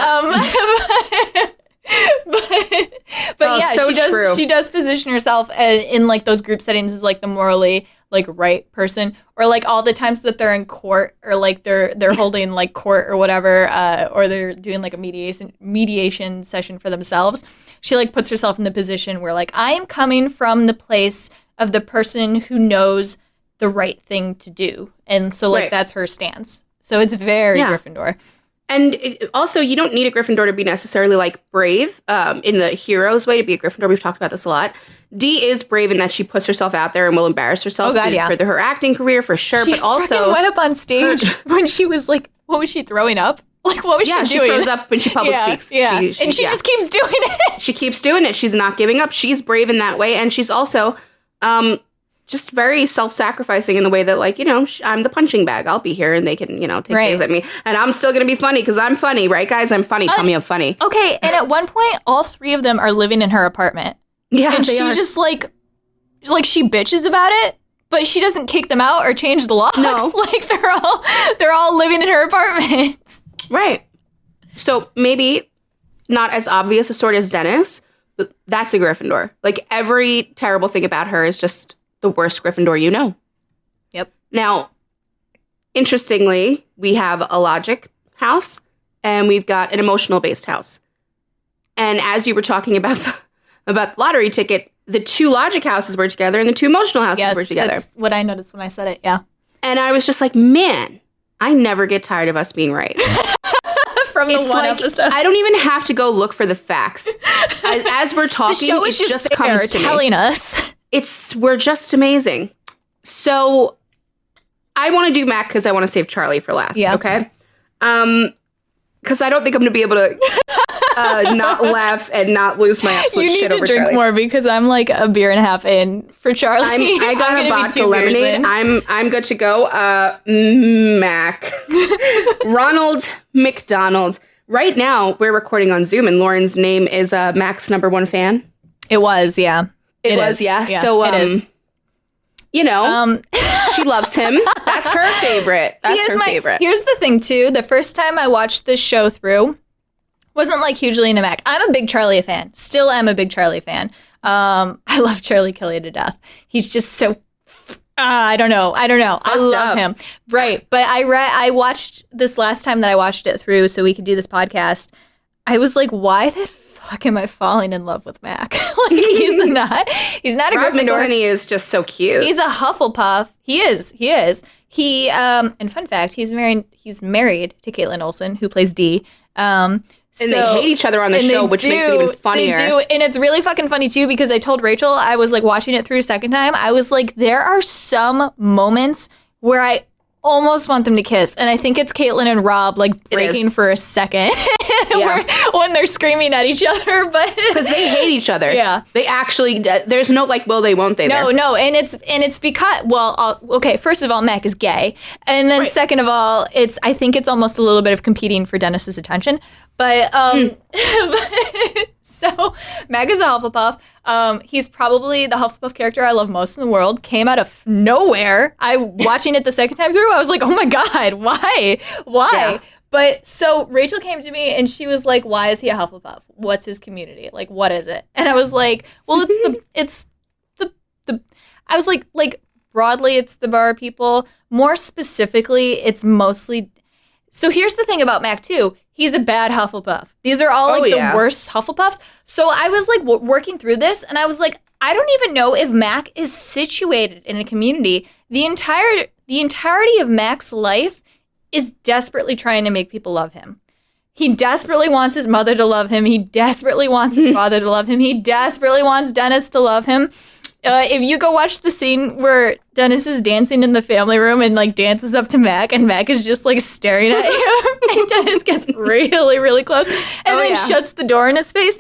but yeah, so she does position herself in, like, those group settings as, like, the morally, like, right person. Or, like, all the times that they're in court or, like, they're holding, like, court or whatever, or they're doing, like, a mediation session for themselves. She, like, puts herself in the position where, like, I am coming from the place of the person who knows the right thing to do. And so, like, that's her stance. So it's very Gryffindor. And also, you don't need a Gryffindor to be necessarily, like, brave in the hero's way to be a Gryffindor. We've talked about this a lot. Dee is brave in that she puts herself out there and will embarrass herself for her acting career, for sure. She but also went up on stage when she was, like, what was she throwing up? Like, what was she doing? Yeah, she throws up when she public speaks. Yeah, and she just keeps doing it. She keeps doing it. She's not giving up. She's brave in that way. And she's also just very self-sacrificing in the way that, like, you know, I'm the punching bag. I'll be here and they can, you know, take things at me. And I'm still going to be funny because I'm funny. Right, guys? I'm funny. Tell me I'm funny. Okay, and at one point, all three of them are living in her apartment. Yeah, and she just, like, she bitches about it, but she doesn't kick them out or change the locks. No. Like, they're all living in her apartment. Right. So maybe not as obvious a sort as Dennis, but that's a Gryffindor. Like, every terrible thing about her is just the worst Gryffindor you know. Yep. Now, interestingly, we have a logic house and we've got an emotional-based house. And as you were talking about the lottery ticket, the 2 logic houses were together and the 2 emotional houses were together. That's what I noticed when I said it, yeah. And I was just like, man, I never get tired of us being right. From the one episode. I don't even have to go look for the facts. As we're talking, the show is it just there comes to telling me. us. We're just amazing. So I want to do Mac because I want to save Charlie for last. Yeah. Okay. Because I don't think I'm going to be able to not laugh and not lose my absolute shit over Charlie. You need to drink more because I'm like a beer and a half in for Charlie. I got a vodka lemonade. I'm good to go. Mac. Ronald McDonald. Right now, we're recording on Zoom, and Lauren's name is Mac's #1 fan. It was, yeah. It was, yeah. So, it is. You know, she loves him. That's her favorite. That's her favorite. Here's the thing, too. The first time I watched this show through, wasn't like hugely into Mac. I'm a big Charlie fan. Still am a big Charlie fan. I love Charlie Kelly to death. He's just so... I don't know. I love him. Right. But I watched this last time that I watched it through so we could do this podcast. I was like, why the fuck am I falling in love with Mac? Like, he's not a Rob Gryffindor. McElhenney is just so cute. He's a Hufflepuff. He is. He, and fun fact, he's married to Caitlin Olsen, who plays Dee. And they hate each other on the show, which makes it even funnier. They do, and it's really fucking funny, too, because I told Rachel, I was, like, watching it through a second time, I was like, there are some moments where I almost want them to kiss, and I think it's Caitlin and Rob, like, breaking for a second when they're screaming at each other, but... Because they hate each other. Yeah. They actually... There's no, like, will they, won't they there. No, and it's because... Well, okay, first of all, Mac is gay, and then second of all, I think it's almost a little bit of competing for Dennis's attention. But, so, Mac is a Hufflepuff. He's probably the Hufflepuff character I love most in the world. Came out of nowhere. Watching it the second time through, I was like, oh my God, why? Yeah. But, so, Rachel came to me and she was like, why is he a Hufflepuff? What's his community? Like, what is it? And I was like, well, I was like, broadly, it's the bar people. More specifically, it's mostly... So here's the thing about Mac, too. He's a bad Hufflepuff. These are all the worst Hufflepuffs. So I was like working through this and I was like, I don't even know if Mac is situated in a community. The entirety of Mac's life is desperately trying to make people love him. He desperately wants his mother to love him. He desperately wants his father to love him. He desperately wants Dennis to love him. If you go watch the scene where Dennis is dancing in the family room and like dances up to Mac and Mac is just like staring at him and Dennis gets really, really close and then shuts the door in his face.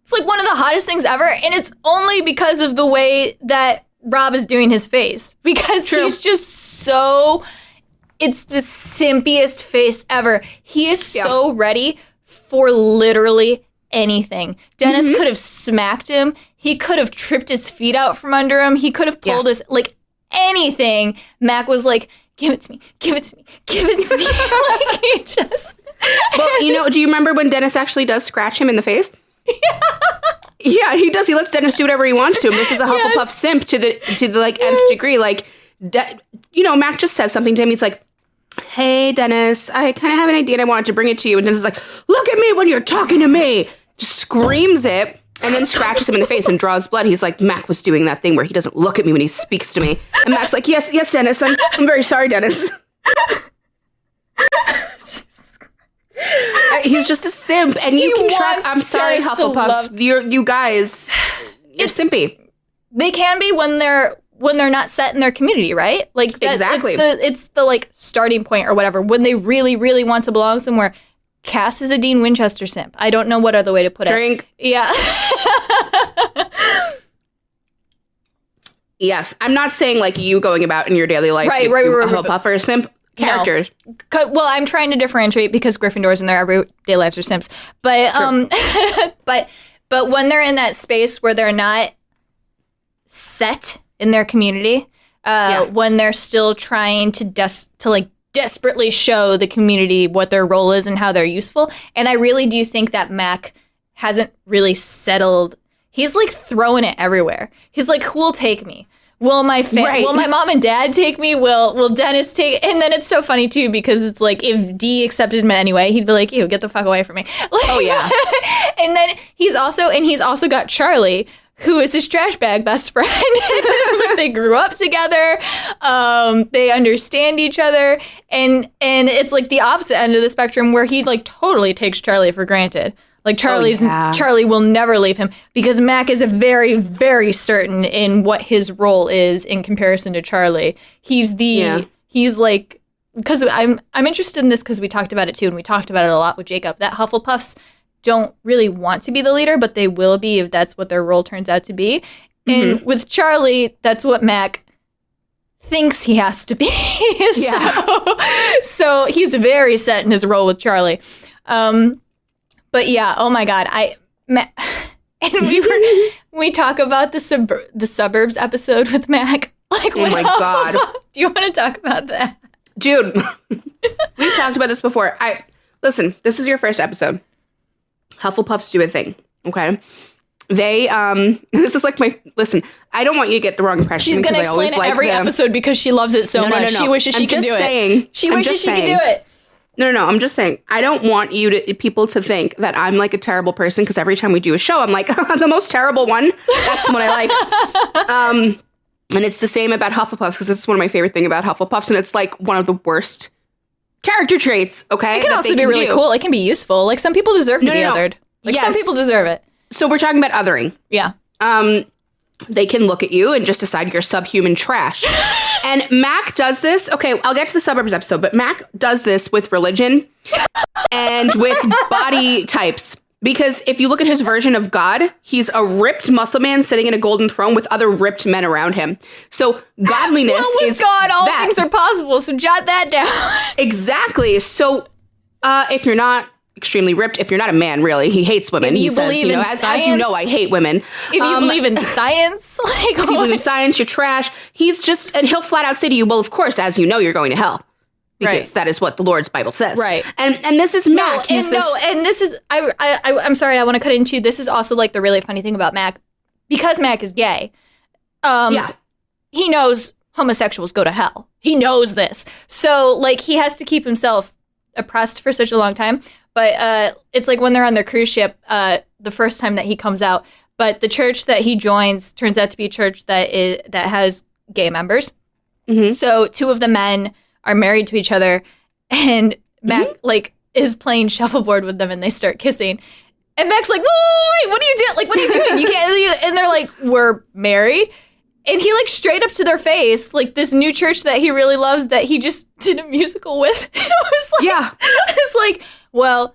It's like one of the hottest things ever. And it's only because of the way that Rob is doing his face because he's just so, it's the simpiest face ever. He is so ready for literally anything. Dennis could have smacked him. He could have tripped his feet out from under him. He could have pulled his, like, anything. Mac was like, give it to me, give it to me, give it to me. Like, he just... Well, you know, do you remember when Dennis actually does scratch him in the face? Yeah, he does. He lets Dennis do whatever he wants to him. This is a Hufflepuff simp to the like, nth degree. Like, you know, Mac just says something to him. He's like, hey, Dennis, I kind of have an idea and I wanted to bring it to you. And Dennis is like, look at me when you're talking to me. Just screams it and then scratches him in the face and draws blood. He's like, Mac was doing that thing where he doesn't look at me when he speaks to me. And Mac's like, yes, Dennis, I'm very sorry, Dennis. He's just a simp, and you can track. I'm sorry, Hufflepuffs. You guys, you're simpy. They can be when they're not set in their community, right? Like exactly. It's the like starting point or whatever. When they really, really want to belong somewhere. Cass is a Dean Winchester simp. I don't know what other way to put it. Drink. Yeah. Yes, I'm not saying like you going about in your daily life. Right. Hufflepuff or simp characters. No. Well, I'm trying to differentiate because Gryffindors in their everyday lives are simps. But but when they're in that space where they're not set in their community, when they're still trying to desperately show the community what their role is and how they're useful. And I really do think that Mac hasn't really settled. He's like throwing it everywhere. He's like, who will take me? will my mom and dad take me? Will Dennis take? And then it's so funny too because it's like if D accepted him anyway, he'd be like, "Ew, get the fuck away from me." Like, Oh yeah. And then he's also got Charlie, who is his trash bag best friend. They grew up together. They understand each other, and it's like the opposite end of the spectrum where he like totally takes Charlie for granted. Like Charlie will never leave him because Mac is very, very certain in what his role is in comparison to Charlie. He's like, because I'm interested in this because we talked about it too, and we talked about it a lot with Jacob, that Hufflepuffs don't really want to be the leader, but they will be if that's what their role turns out to be. And with Charlie, that's what Mac thinks he has to be. So he's very set in his role with Charlie. But yeah, oh my God, we talk about the suburbs episode with Mac. Like, oh my God, do you want to talk about that, dude? We've talked about this before. Listen. This is your first episode. Hufflepuffs do a thing, okay? They this is like listen. I don't want you to get the wrong impression. She's gonna explain it every episode because she loves it so much. She wishes she could do it. She wishes she could do it. No, I'm just saying, I don't want people to think that I'm like a terrible person because every time we do a show, I'm like, the most terrible one. That's the one I like. And it's the same about Hufflepuffs because this is one of my favorite things about Hufflepuffs, and it's like one of the worst character traits, okay? It can also be really cool. It can be useful. Like some people deserve to be othered. Like some people deserve it. So we're talking about othering. Yeah. They can look at you and just decide you're subhuman trash. And Mac does this. Okay, I'll get to the suburbs episode, but Mac does this with religion and with body types. Because if you look at his version of God, he's a ripped muscle man sitting in a golden throne with other ripped men around him. So godliness with is God, all that. things are possible. So jot that down. Exactly. So if you're not extremely ripped, if you're not a man, really, he hates women. He says, as you know, I hate women. If you believe in science, like if you believe in science, you're trash. And he'll flat out say to you, well, of course, as you know, you're going to hell. Because that is what the Lord's Bible says. Right. And this is Mac. I'm sorry, I want to cut into, this is also like the really funny thing about Mac. Because Mac is gay, he knows homosexuals go to hell. He knows this. So, like, he has to keep himself oppressed for such a long time. But it's like when they're on their cruise ship, the first time that he comes out. But the church that he joins turns out to be a church that has gay members. Mm-hmm. So 2 of the men are married to each other, and Mac is playing shuffleboard with them, and they start kissing. And Mac's like, wait, what are you doing? Like, what are you doing? You can't. And they're like, we're married. And he like straight up to their face, like this new church that he really loves that he just did a musical with. It's like, well,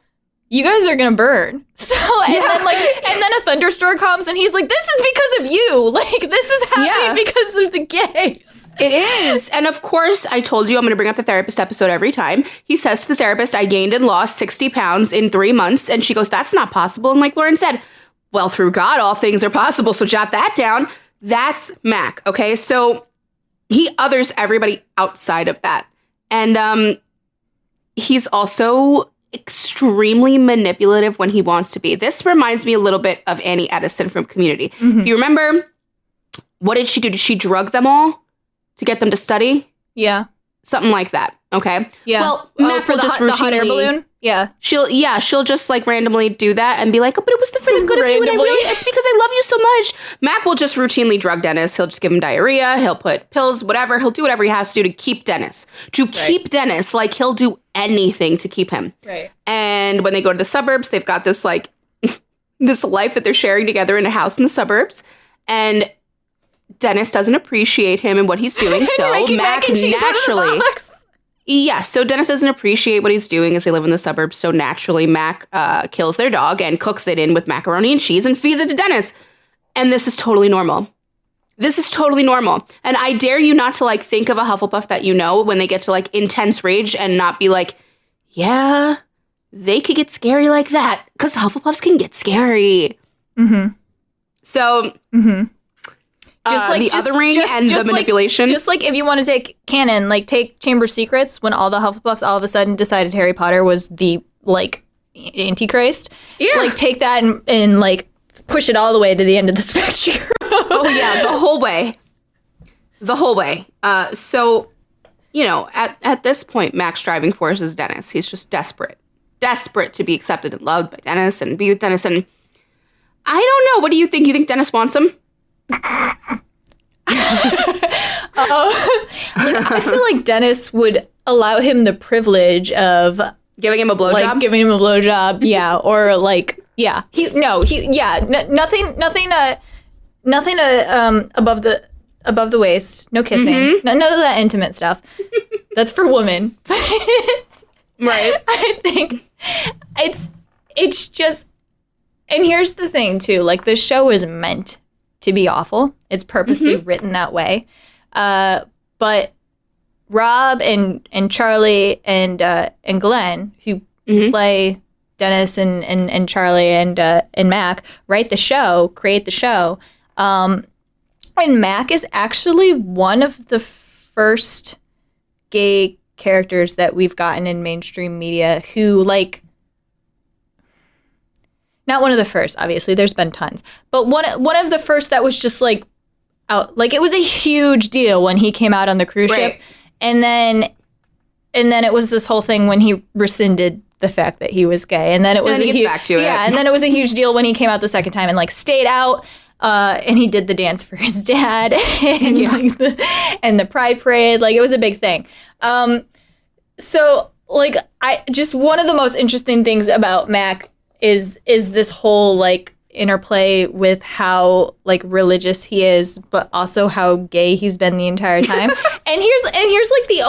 you guys are gonna burn. So and then a thunderstorm comes and he's like, this is because of you. Like this is happening because of the gays. It is. And of course, I told you I'm gonna bring up the therapist episode every time. He says to the therapist, I gained and lost 60 pounds in 3 months. And she goes, that's not possible. And like Lauren said, well, through God, all things are possible. So jot that down. That's Mac. Okay. So he others everybody outside of that. And he's also extremely manipulative when he wants to be. This reminds me a little bit of Annie Edison from Community. Mm-hmm. If you remember, what did she do? Did she drug them all to get them to study? Yeah. Something like that. Okay. Yeah. Well, Mac will just routinely, the hot air balloon? Yeah. She'll just like randomly do that and be like, oh, but it was for the good of you. And it's because I love you so much. Mac will just routinely drug Dennis. He'll just give him diarrhea. He'll put pills, whatever. He'll do whatever he has to do to keep Dennis. Keep Dennis, like he'll do anything to keep him. Right. And when they go to the suburbs, they've got this like this life that they're sharing together in a house in the suburbs. And Dennis doesn't appreciate him and what he's doing. So Mac naturally. Yes, so Dennis doesn't appreciate what he's doing as they live in the suburbs, so naturally Mac kills their dog and cooks it in with macaroni and cheese and feeds it to Dennis. And this is totally normal. This is totally normal. And I dare you not to like think of a Hufflepuff that you know when they get to like intense rage and not be like, yeah, they could get scary like that. Because Hufflepuffs can get scary. Mm-hmm. So... Mm-hmm. The othering and the manipulation. Just like if you want to take canon, like take Chamber of Secrets, when all the Hufflepuffs all of a sudden decided Harry Potter was the like Antichrist. Yeah. Like take that and like push it all the way to the end of the spectrum. Oh yeah, the whole way. The whole way. So, at this point, Mac's driving force is Dennis. He's just desperate to be accepted and loved by Dennis and be with Dennis. And I don't know. What do you think? You think Dennis wants him? I feel like Dennis would allow him the privilege of giving him a blowjob. Yeah, or like, yeah, nothing above the waist, no kissing, none of that intimate stuff. That's for women, right? I think it's just, and here's the thing too, like the show is meant to be awful. It's purposely written that way. But Rob and Charlie and Glenn, who play Dennis and Charlie and Mac, create the show. And Mac is actually one of the first gay characters that we've gotten in mainstream media who, like, not one of the first, obviously, there's been tons, but one of the first that was just like out, like it was a huge deal when he came out on the cruise ship, and then it was this whole thing when he rescinded the fact that he was gay, and then it was and then it was a huge deal when he came out the second time and like stayed out, and he did the dance for his dad and like the pride parade, like it was a big thing. So like I just, one of the most interesting things about Mac is this whole like interplay with how like religious he is, but also how gay he's been the entire time. and here's like the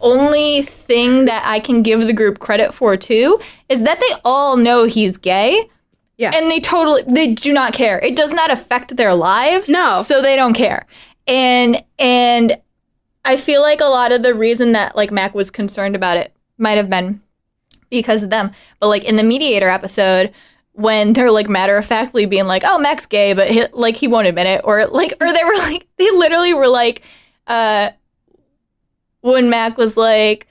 only thing that I can give the group credit for too is that they all know he's gay. Yeah. And they do not care. It does not affect their lives. No. So they don't care. And I feel like a lot of the reason that like Mac was concerned about it might have been because of them. But like in the Mediator episode, when they're like matter-of-factly being like, oh, Mac's gay, but he won't admit it. Or they were like, they literally were like, when Mac was like,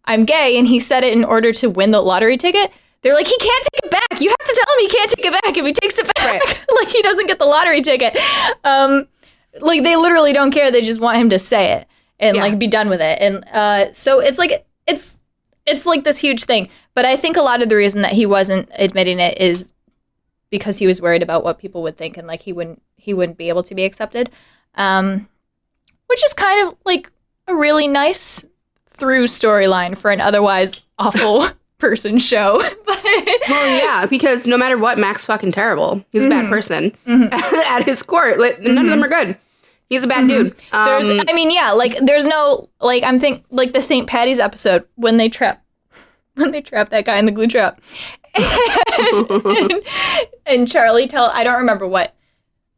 I'm gay, and he said it in order to win the lottery ticket, they're like, he can't take it back. You have to tell him he can't take it back. If he takes it back, like he doesn't get the lottery ticket. Like they literally don't care. They just want him to say it and like be done with it. And so it's like, it's like this huge thing. But I think a lot of the reason that he wasn't admitting it is because he was worried about what people would think, and like he wouldn't be able to be accepted. Which is kind of like a really nice through storyline for an otherwise awful person show. Well, yeah, because no matter what, Mac's fucking terrible. He's a bad person at his core. None of them are good. He's a bad dude. There's no, like, I'm thinking, like, the St. Paddy's episode, when they trap that guy in the glue trap. And Charlie I don't remember what.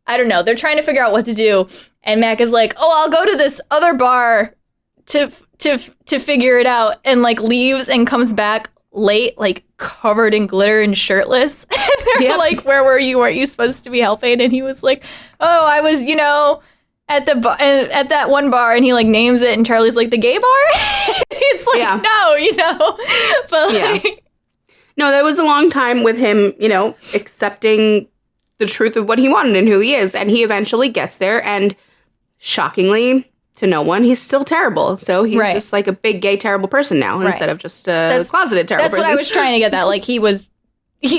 I don't know. They're trying to figure out what to do. And Mac is like, oh, I'll go to this other bar to figure it out. And, like, leaves and comes back late, like, covered in glitter and shirtless. And they're like, where were you? Weren't you supposed to be helping? And he was like, oh, I was, at that one bar, and he like names it, and Charlie's like, the gay bar? He's like, no, but like, no, that was a long time with him, accepting the truth of what he wanted and who he is, and he eventually gets there, and shockingly to no one, he's still terrible. So he's just like a big gay terrible person now instead of just a closeted terrible person. That's what I was trying to get that. Like he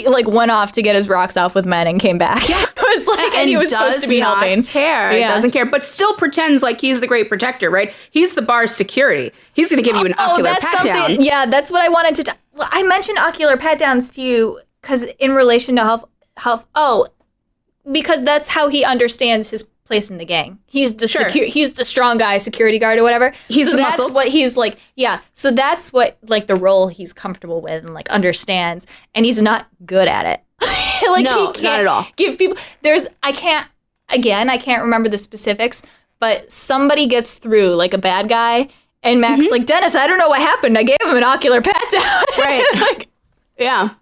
like went off to get his rocks off with men and came back. Yeah. It was like, and he was supposed to be helping. Doesn't care, but still pretends like he's the great protector, right? He's the bar's security. He's going to give you an ocular pat down. Yeah, that's what I wanted to. Well, I mentioned ocular pat downs to you because in relation to health. Oh, because that's how he understands his place in the gang. He's the he's the strong guy, security guard or whatever. He's the muscle. That's what he's like. Yeah. So that's what like the role he's comfortable with and like understands, and he's not good at it. Like no, he can't not at all. Give people. I can't remember the specifics, but somebody gets through like a bad guy, and Mac's like, Dennis, I don't know what happened. I gave him an ocular pat down. Right. Like, yeah.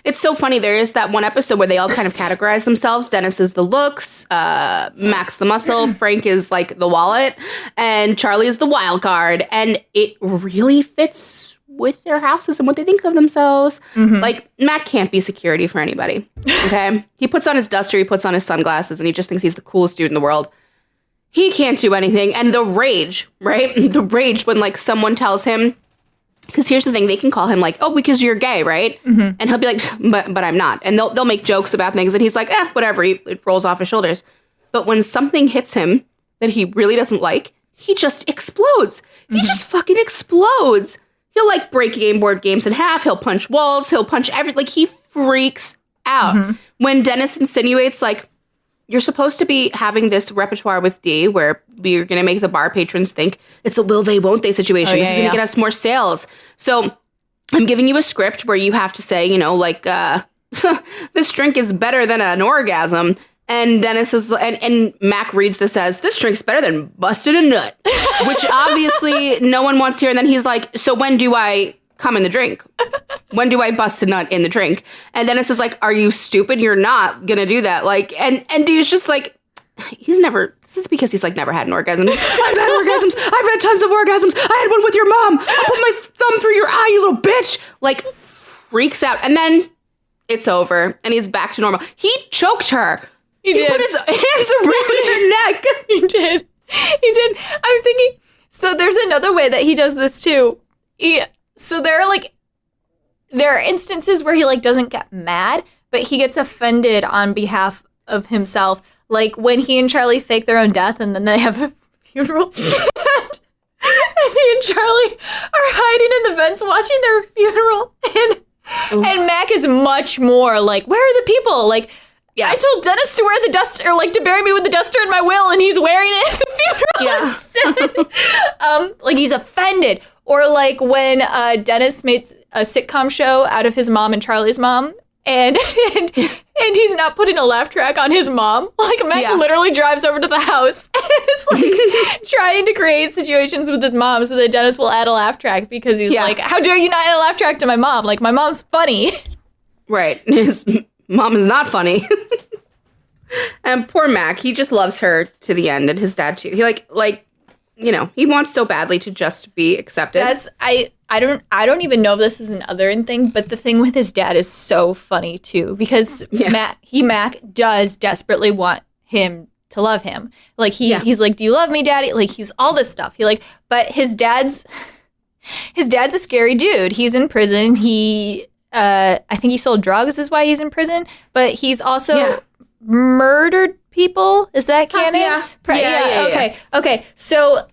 It's so funny. There is that one episode where they all kind of categorize themselves. Dennis is the looks, Mac's the muscle, Frank is like the wallet, and Charlie is the wild card. And it really fits with their houses and what they think of themselves. Like, Mac can't be security for anybody, okay? He puts on his duster, he puts on his sunglasses, and he just thinks he's the coolest dude in the world. he can't do anything. And the rage, right? The rage when like someone tells him, because here's the thing, they can call him like, oh, because you're gay, right? Mm-hmm. And he'll be like, but I'm not. And they'll make jokes about things. And he's like, whatever. It rolls off his shoulders. But when something hits him that he really doesn't like, he just explodes. He just fucking explodes. He'll like break game board games in half. He'll punch walls. He'll punch everything. Like he freaks out. When Dennis insinuates like, you're supposed to be having this repertoire with Dee where we're going to make the bar patrons think it's a will they, won't they situation. This is going to get us more sales. So I'm giving you a script where you have to say, you know, like, this drink is better than an orgasm. And Dennis is, and Mac reads this as, this drink's better than busted a nut, which obviously no one wants to hear. And then he's like, so when do I come in the drink? When do I bust a nut in the drink? And Dennis is like, are you stupid? You're not going to do that. Like, and Dee's just like, this is because he's like never had an orgasm. I've had orgasms. I've had tons of orgasms. I had one with your mom. I'll put my thumb through your eye, you little bitch. Like, freaks out. And then it's over and he's back to normal. He choked her. He put his hands around her neck. He did. I'm thinking, so there's another way that he does this too. So there are instances where he like doesn't get mad, but he gets offended on behalf of himself. Like when he and Charlie fake their own death and then they have a funeral. And he and Charlie are hiding in the vents watching their funeral. And Mac is much more like, where are the people? Like, I told Dennis to wear the duster, or like to bury me with the duster in my will, and he's wearing it at the funeral instead. Like he's offended. Or like when Dennis made a sitcom show out of his mom and Charlie's mom, and he's not putting a laugh track on his mom. Like Mac literally drives over to the house and is like trying to create situations with his mom so that Dennis will add a laugh track because he's like, how dare you not add a laugh track to my mom? Like my mom's funny. Right. His mom is not funny. And poor Mac, he just loves her to the end, and his dad too. He like you know, he wants so badly to just be accepted. I don't even know if this is an Otherin thing, but the thing with his dad is so funny too, because Mac does desperately want him to love him. Like he's like, do you love me, Daddy? Like he's all this stuff. But his dad's a scary dude. He's in prison. I think he sold drugs is why he's in prison, but he's also murdered people. Is that canon? Okay. So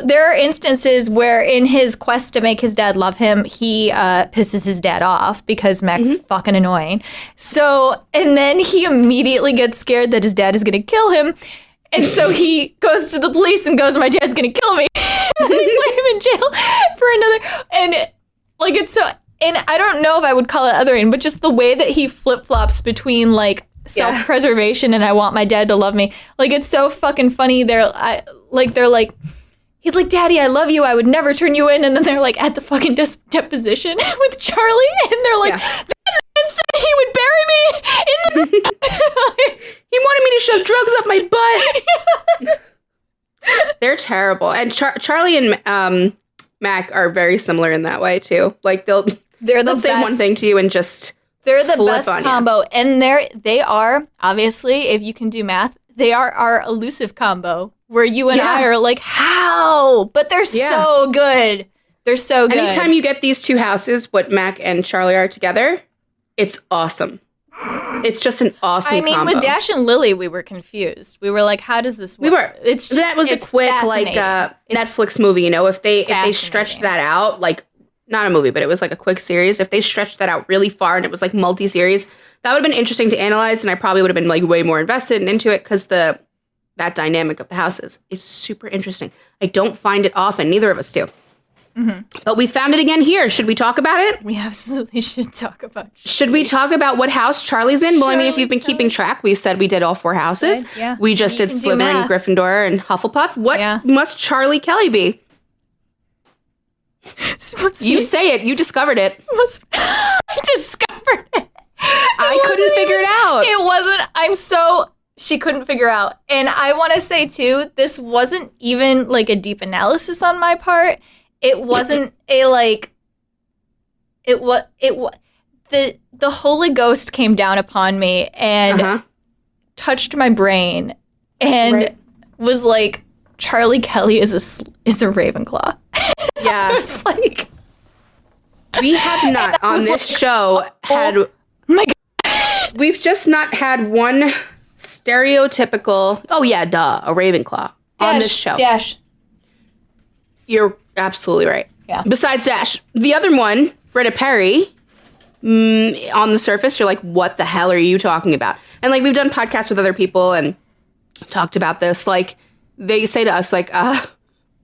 there are instances where in his quest to make his dad love him, he pisses his dad off because Mac's fucking annoying. So, and then he immediately gets scared that his dad is going to kill him. And so he goes to the police and goes, my dad's going to kill me. And they put him in jail for another. And like, it's so, and I don't know if I would call it othering, but just the way that he flip-flops between like self-preservation and I want my dad to love me. Like, it's so fucking funny. They're like, he's like, Daddy, I love you. I would never turn you in. And then they're like at the fucking deposition with Charlie. And they're like, that man said he would bury me in the... He wanted me to shove drugs up my butt. They're terrible. And Charlie and Mac are very similar in that way too. Like they'll say one thing to you and just they're the best combo. And they are obviously, if you can do math, they are our elusive combo where you and I are like, how? But they're so good. They're so good. Anytime you get these two houses, what Mac and Charlie are together, it's awesome. It's just an awesome combo. With Dash and Lily, we were confused. We were like, how does this work? We were. It's just, that was a quick like Netflix movie, you know, if they stretched that out, like not a movie, but it was like a quick series. If they stretched that out really far and it was like multi-series, that would have been interesting to analyze, and I probably would have been like way more invested into it because that dynamic of the houses is super interesting. I don't find it often. Neither of us do. Mm-hmm. But we found it again here. Should we talk about it? We absolutely should talk about it. Should we talk about what house Charlie's in? Well, I mean, if you've been keeping track, we said we did all 4 houses. Okay, yeah. We just did Slytherin, Gryffindor, and Hufflepuff. What must Charlie Kelly be? You say it. You discovered it. I discovered it. I couldn't figure it out. It wasn't. She couldn't figure out. And I want to say, too, this wasn't even like a deep analysis on my part. It wasn't a like, the Holy Ghost came down upon me and touched my brain and was like, Charlie Kelly is a Ravenclaw. Yeah. It's like... We have not on this show had... Oh my God. We've just not had one stereotypical... Oh, yeah, duh, a Ravenclaw on this show. Dash. You're absolutely right. Yeah. Besides Dash. The other one, Britta Perry, on the surface, you're like, what the hell are you talking about? And, like, we've done podcasts with other people and talked about this. Like, they say to us, like,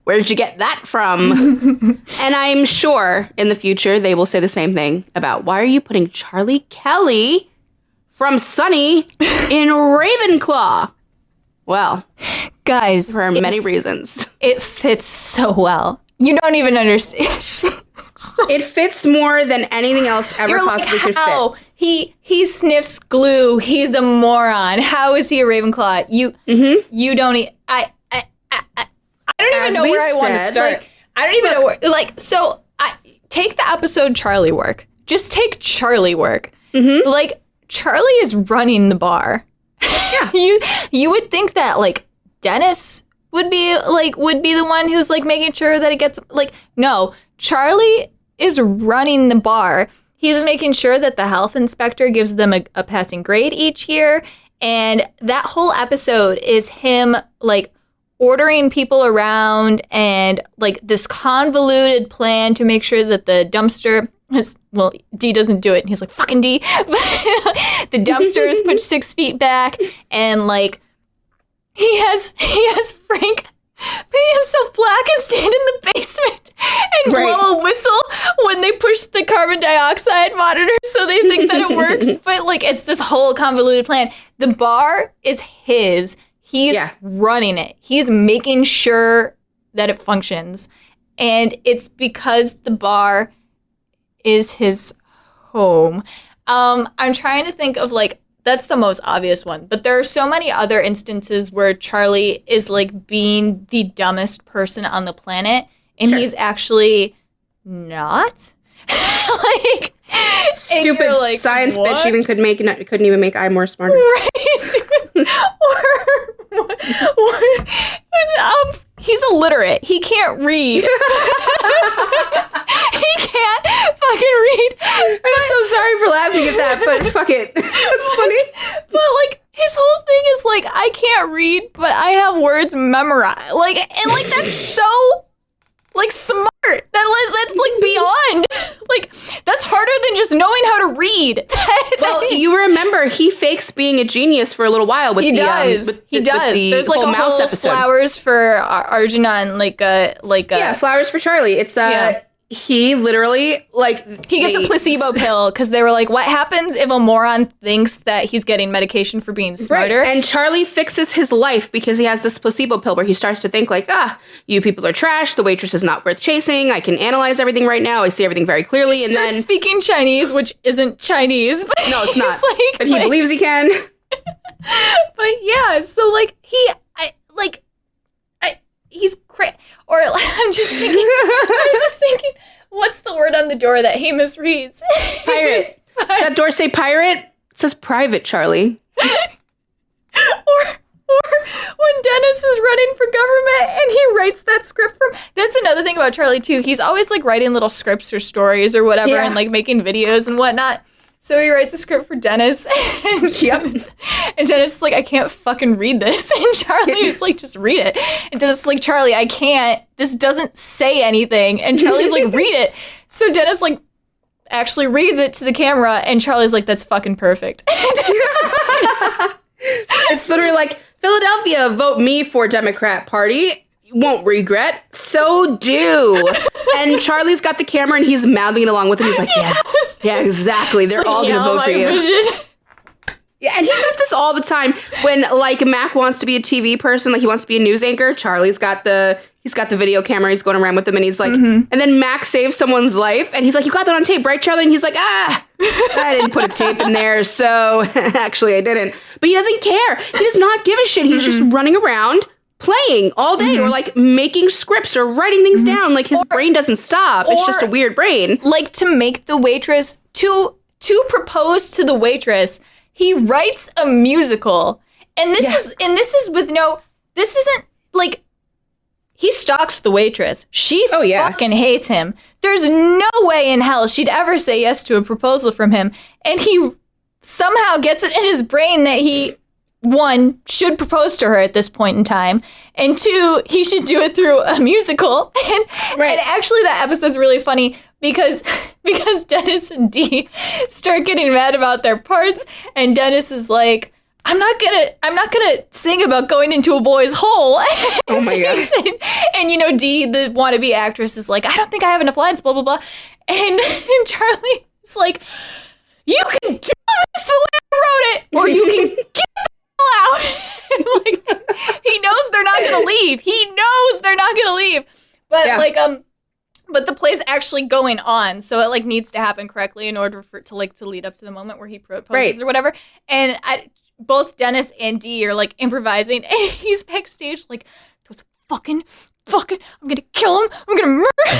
where'd you get that from? And I'm sure in the future they will say the same thing about, why are you putting Charlie Kelly from Sunny in Ravenclaw? Well, guys, for many reasons. It fits so well. You don't even understand. It fits more than anything else ever possibly could fit. He sniffs glue. He's a moron. How is he a Ravenclaw? You don't. I don't even know where I want to start. Like, I don't even know where. Like, so take the episode Charlie work. Just take Charlie work. Mm-hmm. Like, Charlie is running the bar. Yeah. You would think that, like, Dennis would be the one who's, like, making sure that it gets, like, no, Charlie is running the bar. He's making sure that the health inspector gives them a passing grade each year. And that whole episode is him, like, ordering people around and, like, this convoluted plan to make sure that the dumpster is, well, D doesn't do it. And he's like, fucking D. The dumpster is pushed 6 feet back. And, like, he has Frank paint himself black and stand in the basement and blow a whistle when they push the carbon dioxide monitor so they think that it works. But, like, it's this whole convoluted plan. The bar is his. He's running it. He's making sure that it functions. And it's because the bar is his home. I'm trying to think of, like, that's the most obvious one. But there are so many other instances where Charlie is, like, being the dumbest person on the planet. And he's actually not. Like, stupid like, science what? Bitch couldn't even make I more smarter. Right. He's illiterate. He can't read. He can't fucking read. I'm so sorry for laughing at that, but fuck it. That's funny. But, like, his whole thing is, like, I can't read, but I have words memorized. Like, and, like, that's so, like, smart. That's, like, beyond. Like, that's harder than just knowing how to read. Well, you remember, he fakes being a genius for a little while with he the does. with He the, does. With the There's, like, whole a mouse whole episode. flowers for Arjunan, yeah, flowers for Charlie. It's he literally, like, he gets a placebo pill because they were like, what happens if a moron thinks that he's getting medication for being smarter? Right. And Charlie fixes his life because he has this placebo pill where he starts to think, like, you people are trash. The waitress is not worth chasing. I can analyze everything right now. I see everything very clearly. He and starts then speaking Chinese, which isn't Chinese. But no, it's not. Like, but he believes he can. But yeah, so, like, he's crazy. Or, like, I was just thinking, what's the word on the door that he misreads? Pirate. That door say pirate? It says private, Charlie. Or when Dennis is running for government and he writes that script from... That's another thing about Charlie, too. He's always, like, writing little scripts or stories or whatever and, like, making videos and whatnot. So he writes a script for Dennis. And Dennis is like, I can't fucking read this. And Charlie is like, just read it. And Dennis is like, Charlie, I can't. This doesn't say anything. And Charlie's like, read it. So Dennis, like, actually reads it to the camera. And Charlie's like, that's fucking perfect. It's literally like, Philadelphia, vote me for Democrat Party. You won't regret. So do. And Charlie's got the camera and he's mouthing it along with him. He's like, yeah, exactly. They're all going to vote for you. Yeah, and he does this all the time. When, like, Mac wants to be a TV person, like, he wants to be a news anchor, Charlie's got the video camera. He's going around with them and he's like, and then Mac saves someone's life and he's like, you got that on tape, right, Charlie? And he's like, I didn't put a tape in there, so actually I didn't. But he doesn't care. He does not give a shit. He's just running around playing all day or, like, making scripts or writing things down. Like, his brain doesn't stop. It's just a weird brain. Like, to make the waitress, to propose to the waitress, he writes a musical. And this is with no, this isn't, like, he stalks the waitress. She fucking hates him. There's no way in hell she'd ever say yes to a proposal from him. And he somehow gets it in his brain that he, one, should propose to her at this point in time, and two, he should do it through a musical. And actually that episode's really funny because Dennis and Dee start getting mad about their parts, and Dennis is like, I'm not gonna sing about going into a boy's hole. Oh my god! And you know, Dee, the wannabe actress, is like, I don't think I have enough lines. Blah blah blah. And Charlie is like, you can do this the way I wrote it, or you can get the hell out. Like, he knows they're not gonna leave. He knows they're not gonna leave. But but the play's actually going on, so it like needs to happen correctly in order for it to lead up to the moment where he proposes or whatever. And both Dennis and Dee are like improvising, and he's backstage like, those fucking, I'm gonna kill him, I'm gonna murder him.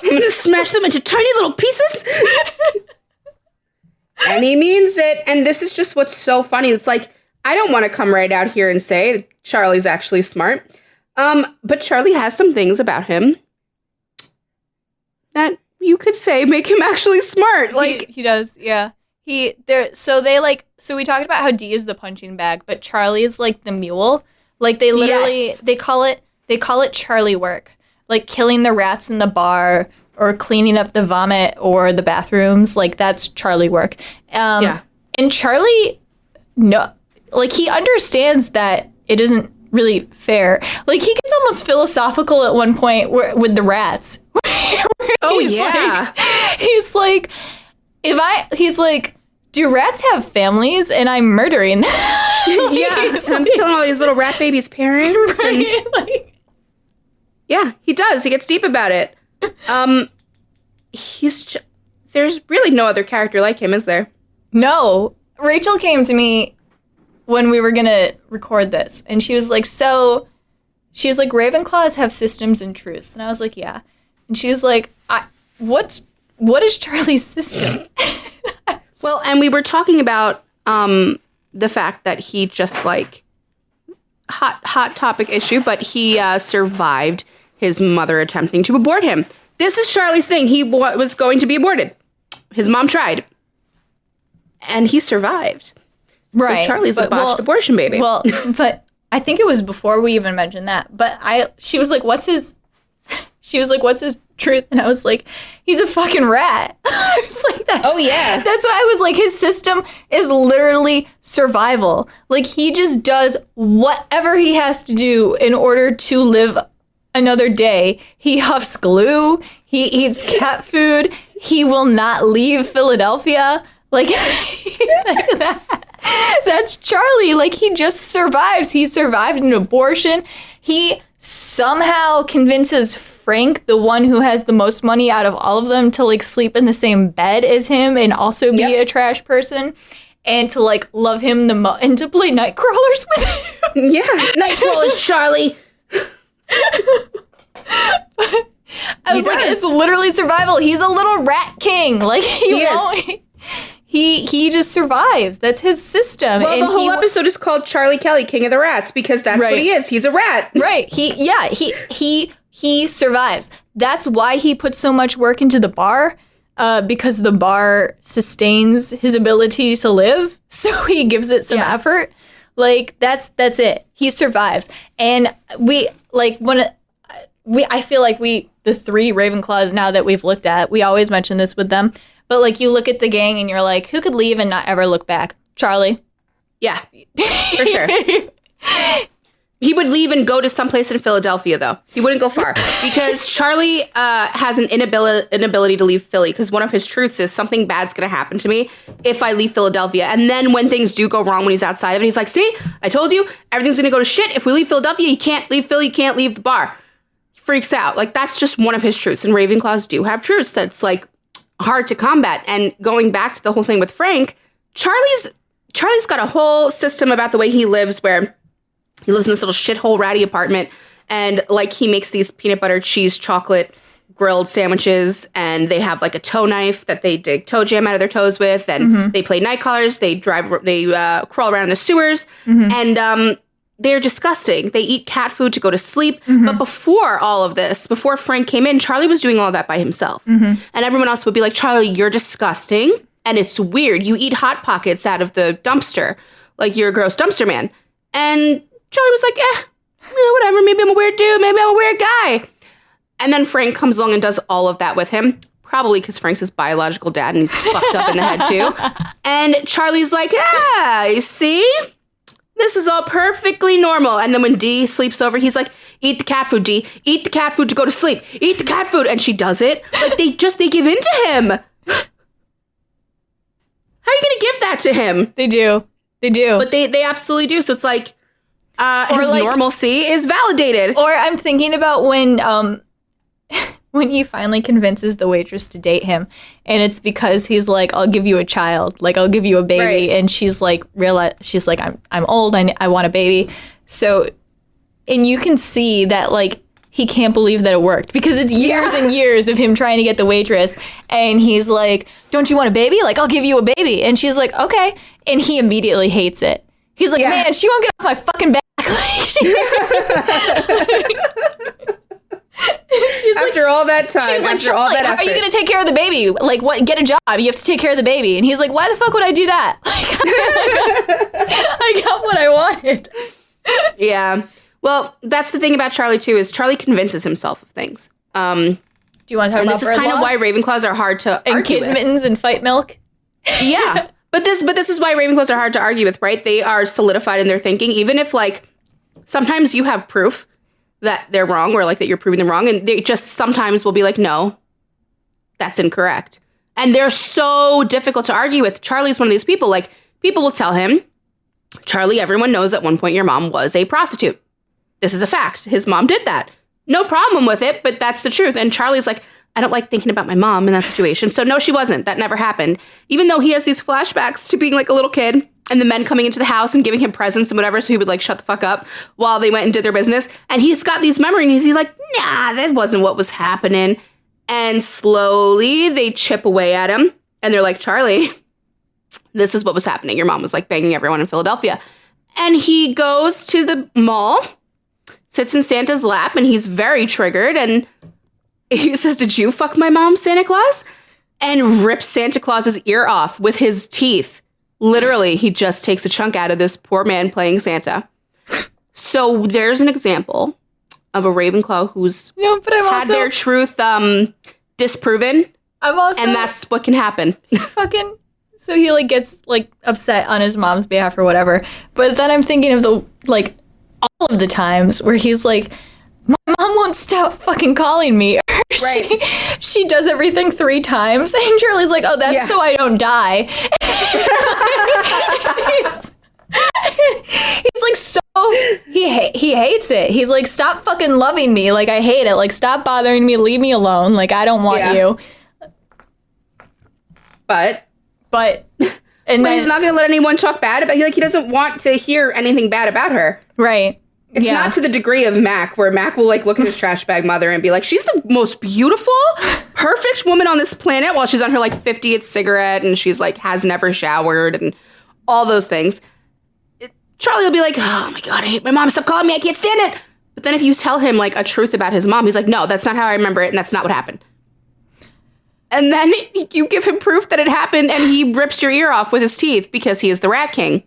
I'm gonna smash them into tiny little pieces. And he means it. And this is just what's so funny. It's like, I don't want to come right out here and say Charlie's actually smart. But Charlie has some things about him that you could say make him actually smart. Like he does, yeah. So we talked about how Dee is the punching bag, but Charlie is like the mule. Like they literally they call it Charlie work. Like killing the rats in the bar or cleaning up the vomit or the bathrooms, like that's Charlie work. And Charlie he understands that it isn't really fair. Like he gets almost philosophical at one point with the rats. He's like, do rats have families and I'm murdering them? I'm killing all these little rat babies' parents. Right? Yeah, he does. He gets deep about it. There's really no other character like him, is there? No. Rachel came to me when we were going to record this, and she was like, Ravenclaws have systems and truths. And I was like, yeah. And she was like, what is Charlie's system? Well, and we were talking about the fact that he just like hot topic issue, but he survived his mother attempting to abort him. This is Charlie's thing. He was going to be aborted. His mom tried, and he survived. Right. So Charlie's a botched abortion baby. Well, but I think it was before we even mentioned that. But she was like, what's his truth? And I was like, he's a fucking rat. I was like, that's why I was like, his system is literally survival. Like, he just does whatever he has to do in order to live another day. He huffs glue. He eats cat food. He will not leave Philadelphia. Like, that's Charlie. Like, he just survives. He survived an abortion. He somehow convinces Frank, the one who has the most money out of all of them, to like sleep in the same bed as him and also be a trash person, and to like love him and to play Nightcrawlers with him. Yeah, Nightcrawlers, Charlie. I was like, it's literally survival. He's a little rat king. Like he just survives. That's his system. Well, and the whole episode is called Charlie Kelly, King of the Rats, because that's what he is. He's a rat. Right. He survives. That's why he puts so much work into the bar, because the bar sustains his ability to live. So he gives it some effort. Like, that's it. He survives. And I feel like the three Ravenclaws now that we've looked at, we always mention this with them, but like you look at the gang and you're like, who could leave and not ever look back? Charlie. Yeah, for sure. He would leave and go to someplace in Philadelphia, though. He wouldn't go far because Charlie has an inability to leave Philly, because one of his truths is something bad's going to happen to me if I leave Philadelphia. And then when things do go wrong when he's outside of it, he's like, see, I told you, everything's going to go to shit. If we leave Philadelphia, you can't leave Philly, you can't leave the bar. He freaks out. Like, that's just one of his truths. And Ravenclaws do have truths that's, like, hard to combat. And going back to the whole thing with Frank, Charlie's got a whole system about the way he lives, where he lives in this little shithole ratty apartment, and like he makes these peanut butter cheese chocolate grilled sandwiches, and they have like a toe knife that they dig toe jam out of their toes with, and they play night callers, they crawl around in the sewers, and they're disgusting. They eat cat food to go to sleep. But before all of this, before Frank came in, Charlie was doing all that by himself. And everyone else would be like, Charlie, you're disgusting. And it's weird. You eat Hot Pockets out of the dumpster. Like, you're a gross dumpster man. And Charlie was like, whatever. Maybe I'm a weird dude. Maybe I'm a weird guy. And then Frank comes along and does all of that with him. Probably because Frank's his biological dad and he's fucked up in the head too. And Charlie's like, you see? This is all perfectly normal. And then when Dee sleeps over, he's like, eat the cat food, Dee. Eat the cat food to go to sleep. Eat the cat food. And she does it. Like, they give in to him. How are you going to give that to him? They do. But they absolutely do. So it's like, his normalcy is validated. Or I'm thinking about when he finally convinces the waitress to date him, and it's because he's like, I'll give you a child, like I'll give you a baby, and she's like, I'm old, I want a baby. So, and you can see that like he can't believe that it worked because it's years and years of him trying to get the waitress, and he's like, don't you want a baby? Like, I'll give you a baby, and she's like, okay, and he immediately hates it. He's like, man, she won't get off my fucking back. She's after all that time, she's like, after all that effort. How are you going to take care of the baby? Like, what? Get a job. You have to take care of the baby. And he's like, why the fuck would I do that? Like, I got what I wanted. Yeah. Well, that's the thing about Charlie, too, is Charlie convinces himself of things. Do you want to talk about this is kind of why Ravenclaws are hard to and argue with. And Kitten Mittens and fight milk? Yeah. But this is why Ravenclaws are hard to argue with, right? They are solidified in their thinking, even if, like, sometimes you have proof that they're wrong or like that you're proving them wrong, and they just sometimes will be like, no, that's incorrect. And they're so difficult to argue with. Charlie's one of these people, like, people will tell him, Charlie, everyone knows at one point your mom was a prostitute. This is a fact. His mom did that. No problem with it, but that's the truth. And Charlie's like, I don't like thinking about my mom in that situation. So no, she wasn't. That never happened. Even though he has these flashbacks to being like a little kid and the men coming into the house and giving him presents and whatever, so he would like shut the fuck up while they went and did their business. And he's got these memories. He's like, nah, that wasn't what was happening. And slowly they chip away at him. And they're like, Charlie, this is what was happening. Your mom was like banging everyone in Philadelphia. And he goes to the mall, sits in Santa's lap, and he's very triggered. And he says, did you fuck my mom, Santa Claus? And rips Santa Claus's ear off with his teeth. Literally, he just takes a chunk out of this poor man playing Santa. So there's an example of a Ravenclaw who's had their truth disproven. And that's what can happen. Fucking. So he like gets like upset on his mom's behalf or whatever. But then I'm thinking of the like all of the times where he's like, my mom won't stop fucking calling me. Right. She does everything 3 times. And Charlie's like, oh, that's so I don't die. he's like, so he hates it. He's like, stop fucking loving me. Like, I hate it. Like, stop bothering me. Leave me alone. Like, I don't want you. But and he's not going to let anyone talk bad about. He doesn't want to hear anything bad about her. Right. It's not to the degree of Mac, where Mac will like look at his trash bag mother and be like, she's the most beautiful, perfect woman on this planet, while she's on her like 50th cigarette and she's like has never showered and all those things. Charlie will be like, oh my God, I hate my mom. Stop calling me. I can't stand it. But then if you tell him like a truth about his mom, he's like, no, that's not how I remember it. And that's not what happened. And then you give him proof that it happened and he rips your ear off with his teeth because he is the Rat King.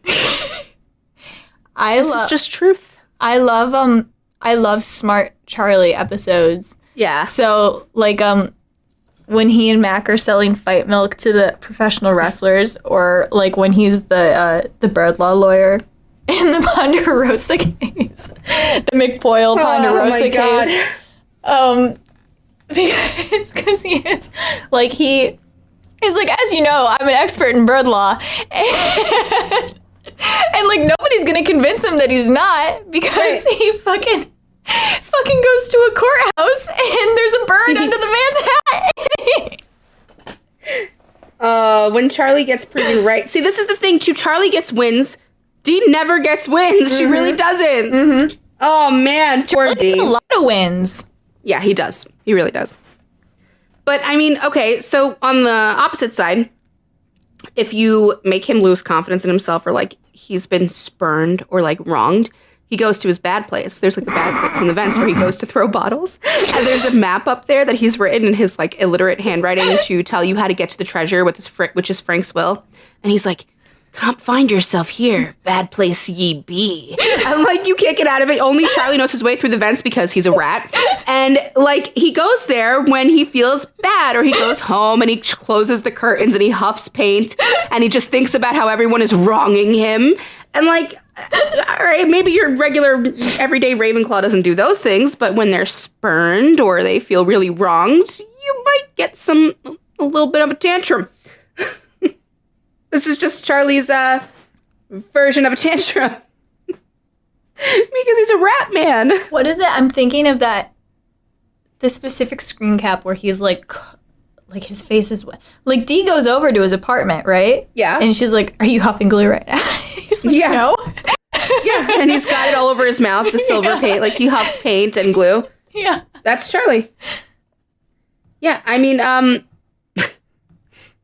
This is just truth. I love smart Charlie episodes. Yeah. So like when he and Mac are selling fight milk to the professional wrestlers, or like when he's the bird law lawyer in the Ponderosa case, the McPoyle Ponderosa case. Because he is like he's like, as you know, I'm an expert in bird law. And like nobody's gonna convince him that he's not, because he fucking goes to a courthouse and there's a bird under the man's hat. When Charlie gets proven right. See, this is the thing too. Charlie gets wins. Dee never gets wins. Mm-hmm. She really doesn't. Mm-hmm. Oh man, poor Dee. Charlie gets a lot of wins. Yeah, he does. He really does. But I mean, okay, so on the opposite side, if you make him lose confidence in himself, or like he's been spurned or like wronged, he goes to his bad place. There's like a bad place in the vents where he goes to throw bottles. And there's a map up there that he's written in his like illiterate handwriting to tell you how to get to the treasure, which is Frank's will. And he's like, come find yourself here, bad place ye be. And like, you can't get out of it. Only Charlie knows his way through the vents because he's a rat. And like, he goes there when he feels bad, or he goes home and he closes the curtains and he huffs paint and he just thinks about how everyone is wronging him. And like, all right, maybe your regular everyday Ravenclaw doesn't do those things, but when they're spurned or they feel really wronged, you might get a little bit of a tantrum. This is just Charlie's version of a tantrum. Because he's a rat man. What is it? I'm thinking of the specific screen cap where he's like his face is wet. Like, Dee goes over to his apartment, right? Yeah. And she's like, are you huffing glue right now? He's like, yeah. No. Yeah, and he's got it all over his mouth, the silver paint. Like, he huffs paint and glue. Yeah. That's Charlie. Yeah, I mean,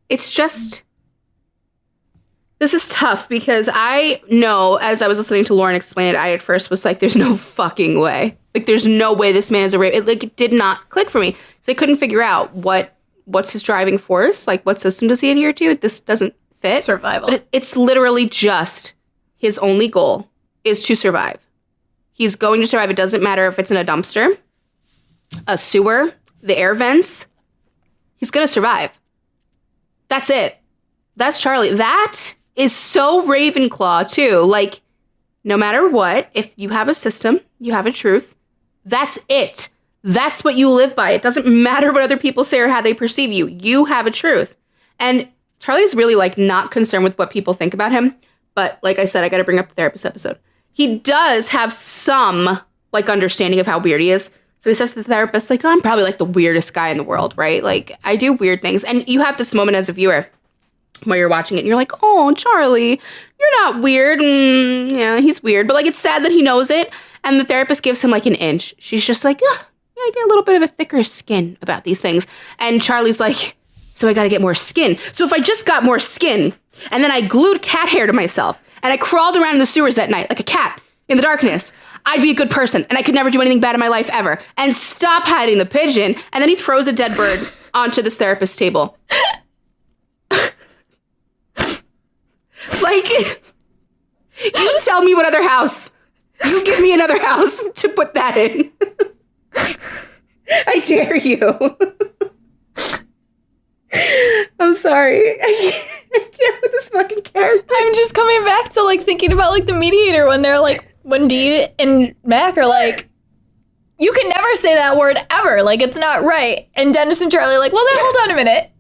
it's just... This is tough because I know, as I was listening to Lauren explain it, I at first was like, there's no fucking way. Like, there's no way this man is a rape. It did not click for me. So I couldn't figure out what's his driving force. Like, what system does he adhere to? This doesn't fit. Survival. But it's literally just his only goal is to survive. He's going to survive. It doesn't matter if it's in a dumpster, a sewer, the air vents. He's going to survive. That's it. That's Charlie. That is so Ravenclaw, too. Like, no matter what, if you have a system, you have a truth, that's it. That's what you live by. It doesn't matter what other people say or how they perceive you. You have a truth. And Charlie's really, like, not concerned with what people think about him. But, like I said, I got to bring up the therapist episode. He does have some, like, understanding of how weird he is. So he says to the therapist, like, oh, I'm probably, like, the weirdest guy in the world, right? Like, I do weird things. And you have this moment as a viewer where you're watching it and you're like, oh, Charlie, you're not weird. Yeah, he's weird. But, like, it's sad that he knows it. And the therapist gives him, like, an inch. She's just like, yeah, I get a little bit of a thicker skin about these things. And Charlie's like, so I got to get more skin. So if I just got more skin and then I glued cat hair to myself and I crawled around in the sewers at night like a cat in the darkness, I'd be a good person and I could never do anything bad in my life ever. And stop hiding the pigeon. And then he throws a dead bird onto this therapist's table. Like, you tell me what other house. You give me another house to put that in. I dare you. I'm sorry. I can't with this fucking character. I'm just coming back to, like, thinking about, like, the Mediator when they're like, when Dee and Mac are like, you can never say that word ever. Like, it's not right. And Dennis and Charlie are like, well, now hold on a minute.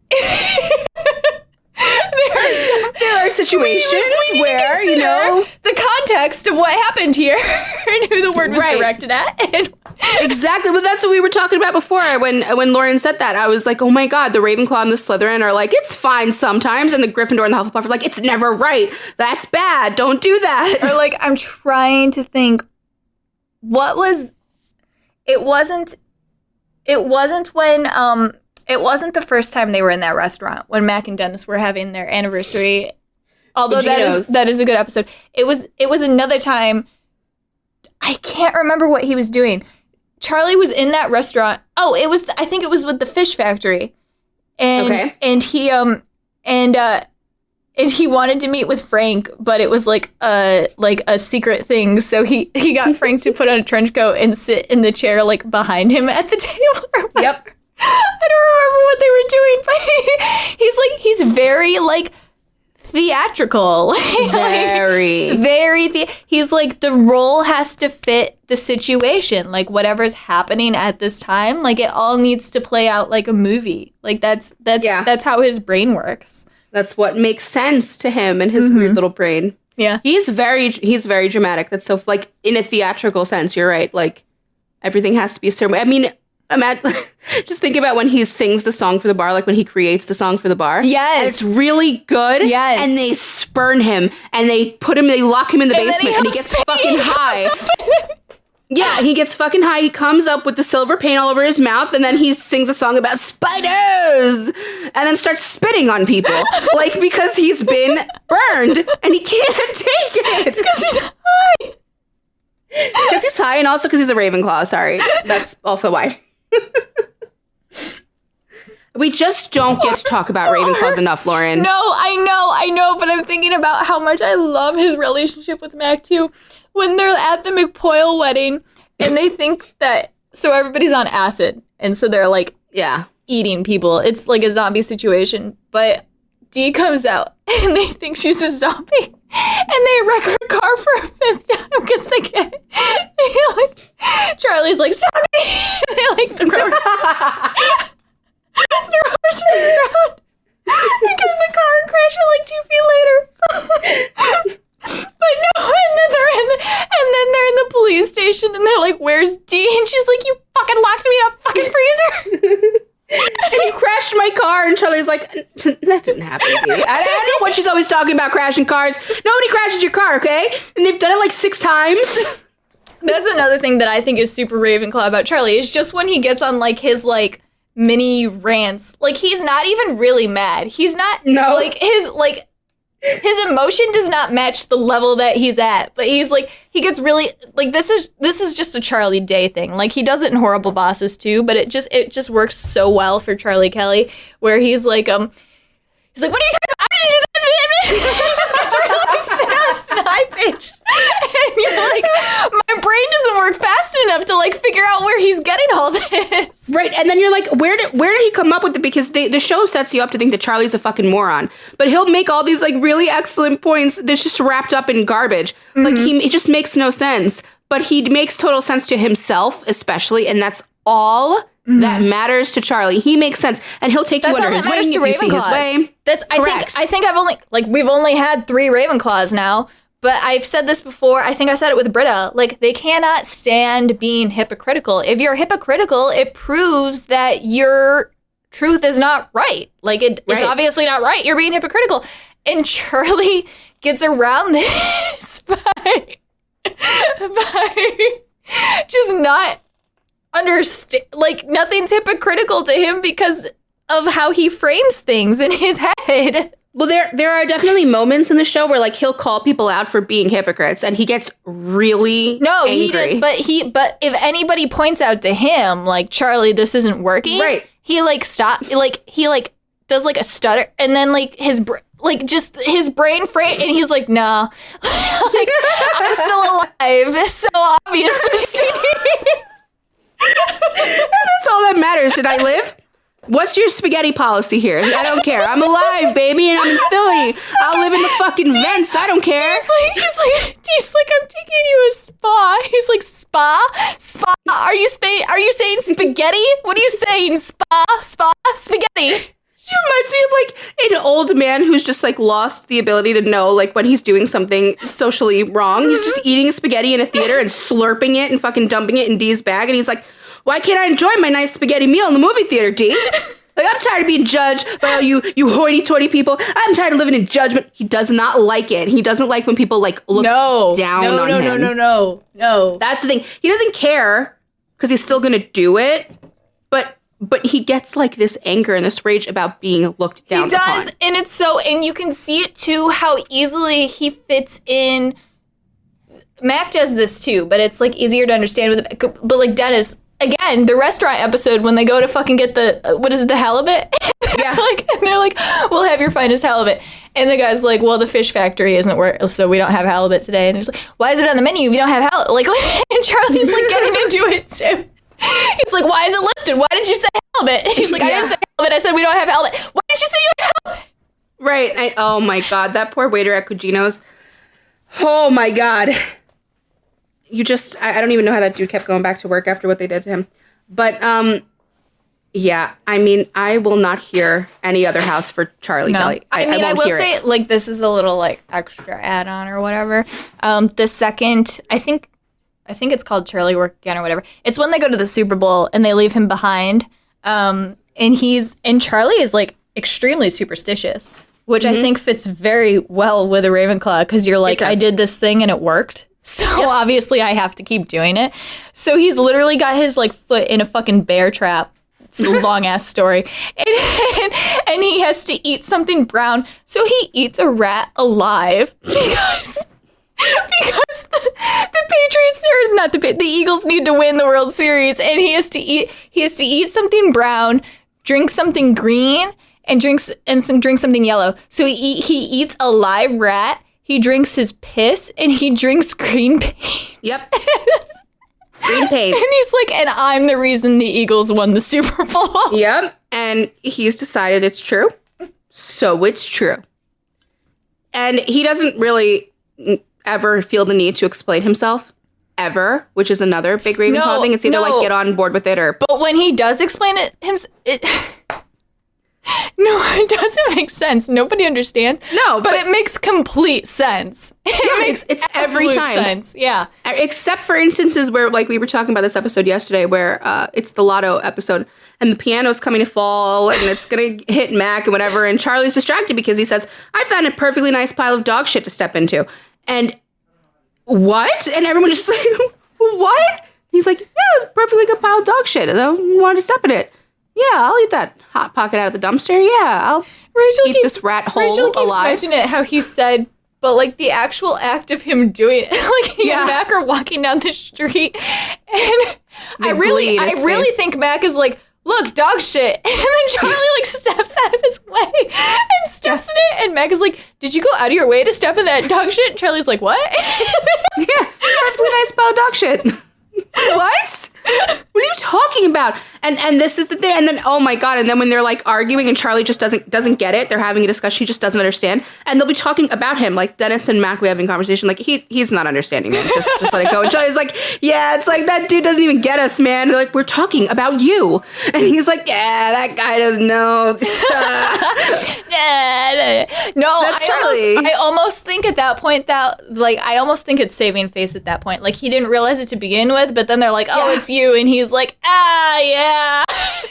There are situations where, you know, the context of what happened here and who the word was directed at. And exactly, but that's what we were talking about before. When Lauren said that, I was like, oh my god, the Ravenclaw and the Slytherin are like, it's fine sometimes, and the Gryffindor and the Hufflepuff are like, it's never right. That's bad. Don't do that. Or like, I'm trying to think, what was? It wasn't when it wasn't the first time they were in that restaurant when Mac and Dennis were having their anniversary. Although that is a good episode. It was another time. I can't remember what he was doing. Charlie was in that restaurant. Oh, I think it was with the fish factory. And he wanted to meet with Frank, but it was like a secret thing. So he got Frank to put on a trench coat and sit in the chair like behind him at the table. Yep. I don't remember what they were doing, but he's very like theatrical. Very he's like, the role has to fit the situation, like whatever's happening at this time, like it all needs to play out like a movie. Like that's how his brain works. That's what makes sense to him and his weird little brain. Yeah. He's very dramatic. That's so, like, in a theatrical sense, you're right. Like, everything has to be a certain way. I mean, just think about when he sings the song for the bar, like when he creates the song for the bar. Yes. And it's really good. Yes. And they spurn him and they lock him in the basement and he gets fucking high. Yeah, he gets fucking high. He comes up with the silver paint all over his mouth, and then he sings a song about spiders, and then starts spitting on people, like, because he's been burned and he can't take it. It's because he's high. Because he's high and also because he's a Ravenclaw. Sorry. That's also why. We just don't get to talk about Ravenclaws enough, Lauren. No, I know, but I'm thinking about how much I love his relationship with Mac, too. When they're at the McPoyle wedding, and they think that, so everybody's on acid, and so they're, like, eating people. It's like a zombie situation, but Dee comes out, and they think she's a zombie. And they wreck her car for a fifth time because they get Charlie's like, zombie! And they like throw her to the ground. They get in the car and crash it like 2 feet later. But no, and then they're in the police station and they're like, where's Dee? And she's like, you fucking locked me in a fucking freezer. And you crashed my car, and Charlie's like, that didn't happen, Dee. I don't know what she's always talking about crashing cars. Nobody crashes your car, okay? And they've done it like 6 times. That's another thing that I think is super Ravenclaw about Charlie, is just when he gets on like his like mini rants. Like, he's not even really mad. He's not, like, his emotion does not match the level that he's at, but he's like, he gets really, like, this is just a Charlie Day thing. Like, he does it in Horrible Bosses too, but it just works so well for Charlie Kelly, where he's like, what are you talking about? I didn't do that. He just gets really fast and high pitched. And you're like, my brain doesn't work fast enough to like figure out where he's getting all this. Right, and then you're like, where did he come up with it? Because the show sets you up to think that Charlie's a fucking moron. But he'll make all these like really excellent points that's just wrapped up in garbage. Mm-hmm. Like, it just makes no sense. But he makes total sense to himself, especially, and that's all that matters to Charlie. He makes sense, and he'll take you under his wing if you see his way. I think we've only had 3 Ravenclaws now, but I've said this before. I think I said it with Britta. Like, they cannot stand being hypocritical. If you're hypocritical, it proves that your truth is not right. Like, it's obviously not right. You're being hypocritical. And Charlie gets around this by just not understand, like, nothing's hypocritical to him because of how he frames things in his head. Well, there are definitely moments in the show where, like, he'll call people out for being hypocrites, and he gets really angry. He does, but if anybody points out to him, like, Charlie, this isn't working, right? He like does like a stutter, and then like his brain frame, and he's like, nah, like, I'm still alive, so obviously. That's all that matters. Did I live? What's your spaghetti policy here? I don't care. I'm alive, baby, and I'm in Philly. I'll live in the fucking vents. I don't care. He's like, I'm taking you a spa. He's like, spa? Are you saying spaghetti? What are you saying? Spa, spaghetti. She reminds me of, like, an old man who's just, like, lost the ability to know, like, when he's doing something socially wrong. He's just eating spaghetti in a theater and slurping it and fucking dumping it in Dee's bag. And he's like, why can't I enjoy my nice spaghetti meal in the movie theater, Dee? Like, I'm tired of being judged by all you hoity-toity people. I'm tired of living in judgment. He does not like it. He doesn't like when people, like, look down on him. No. That's the thing. He doesn't care because he's still going to do it. But he gets, like, this anger and this rage about being looked down upon. He does, and it's so, and you can see it, too, how easily he fits in. Mac does this, too, but it's, like, easier to understand. But, like, Dennis, again, the restaurant episode, when they go to fucking get the halibut? Yeah. And they're like, we'll have your finest halibut. And the guy's like, well, the fish factory isn't where, so we don't have halibut today. And he's like, why is it on the menu if you don't have halibut? Like, and Charlie's, like, getting into it, too. He's like, why is it listed? Why did you say halibut? He's like, I didn't say halibut. I said we don't have halibut. Why did you say you had halibut? Right. Oh, my God. That poor waiter at Cugino's. Oh, my God. I don't even know how that dude kept going back to work after what they did to him. But, yeah. I mean, I will not hear any other house for Charlie Kelly. I will say, like, this is a little, like, extra add-on or whatever. The second, I think it's called Charlie Work Again or whatever. It's when they go to the Super Bowl and they leave him behind. And Charlie is, like, extremely superstitious, which I think fits very well with a Ravenclaw, because you're like, I did this thing and it worked. So obviously I have to keep doing it. So he's literally got his, like, foot in a fucking bear trap. It's a long ass story. And he has to eat something brown. So he eats a rat alive because because the Patriots are not the Eagles need to win the World Series, and he has to eat something brown, drink something green, and drink something yellow. So he eats a live rat, he drinks his piss, and he drinks green paint. Yep. Green paint. And he's like, and I'm the reason the Eagles won the Super Bowl. Yep. And he's decided it's true. So it's true. And he doesn't really ever feel the need to explain himself. Ever. Which is another big Ravenclaw thing. It's either like get on board with it or... But when he does explain it... No, it doesn't make sense. Nobody understands. No, but it makes complete sense. It makes it's every time sense. Yeah. Except for instances where, like we were talking about this episode yesterday, where it's the Lotto episode, and the piano's coming to fall, and it's gonna hit Mac and whatever, and Charlie's distracted because he says, "I found a perfectly nice pile of dog shit to step into," and what? And everyone just like, what? He's like, "Yeah, it's a perfectly good pile of dog shit. I wanted to step in it. Yeah, I'll eat that Hot Pocket out of the dumpster. Yeah, I'll eat this rat hole Rachel keeps alive." mentioning it, how he said, but like the actual act of him doing it, like he and Mac are walking down the street, and I really think Mac is like, look, dog shit, and then Charlie like steps out of his way and steps in it, and Mac is like, did you go out of your way to step in that dog shit? And Charlie's like, what? Yeah, perfectly nice pile of dog shit. What? What are you talking about? And this is the thing. And then, oh my God. And then when they're like arguing and Charlie just doesn't get it, they're having a discussion. He just doesn't understand. And they'll be talking about him. Like Dennis and Mac, we having a conversation. Like he's not understanding, man. Just let it go. And Charlie's like, yeah, it's like that dude doesn't even get us, man. They're like, we're talking about you. And he's like, yeah, that guy doesn't know. No, that's Charlie. I almost think at that point I almost think it's saving face at that point. Like he didn't realize it to begin with, but then they're like, oh, it's you. And he's like, yeah.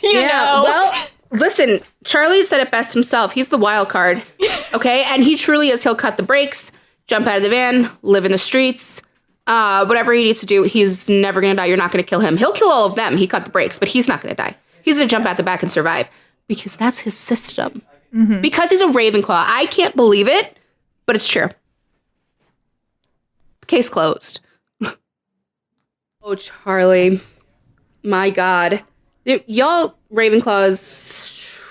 you know. Well, listen, Charlie said it best himself. He's the wild card. Okay. And he truly is. He'll cut the brakes, jump out of the van, live in the streets, whatever he needs to do. He's never going to die. You're not going to kill him. He'll kill all of them. He cut the brakes, but he's not going to die. He's going to jump out the back and survive because that's his system. Mm-hmm. Because he's a Ravenclaw. I can't believe it, but it's true. Case closed. Oh, Charlie. My God. Y'all Ravenclaws,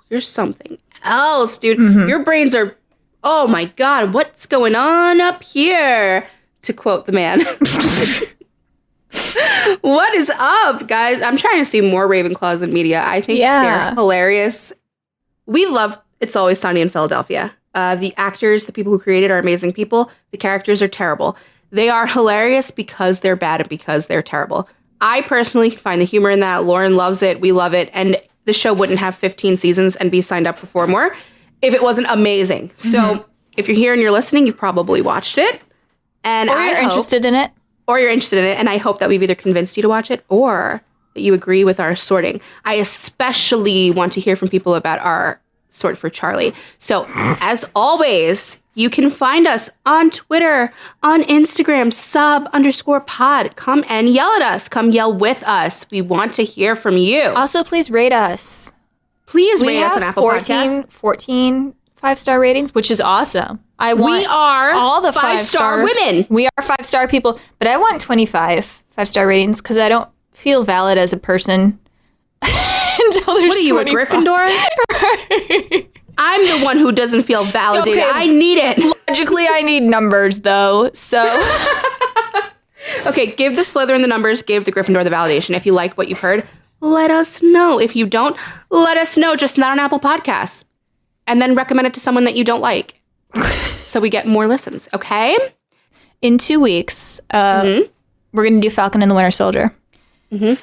you're something else, dude. Mm-hmm. Your brains are, oh my God, what's going on up here? To quote the man. What is up, guys? I'm trying to see more Ravenclaws in media. I think they're hilarious. We love It's Always Sunny in Philadelphia. The actors, the people who created are amazing people. The characters are terrible. They are hilarious because they're bad and because they're terrible. I personally find the humor in that. Lauren loves it. We love it. And the show wouldn't have 15 seasons and be signed up for 4 more if it wasn't amazing. Mm-hmm. So if you're here and you're listening, you've probably watched it. And or you're interested in it. Or you're interested in it. And I hope that we've either convinced you to watch it or that you agree with our sorting. I especially want to hear from people about our sort for Charlie. So as always, you can find us on Twitter, on Instagram, _pod. Come and yell at us. Come yell with us. We want to hear from you. Also, please rate us. Please rate us on Apple Podcasts. 14 5-star ratings, which is awesome. We are all the 5-star women. We are 5-star people, but I want 25 5-star ratings because I don't feel valid as a person until there's What are you, 25. a Gryffindor? Right. I'm the one who doesn't feel validated. Okay. I need it. Logically, I need numbers, though, so... Okay, give the Slytherin the numbers, give the Gryffindor the validation. If you like what you've heard, let us know. If you don't, let us know, just not on Apple Podcasts. And then recommend it to someone that you don't like. So we get more listens, okay? In 2 weeks, we're going to do Falcon and the Winter Soldier. Mm-hmm.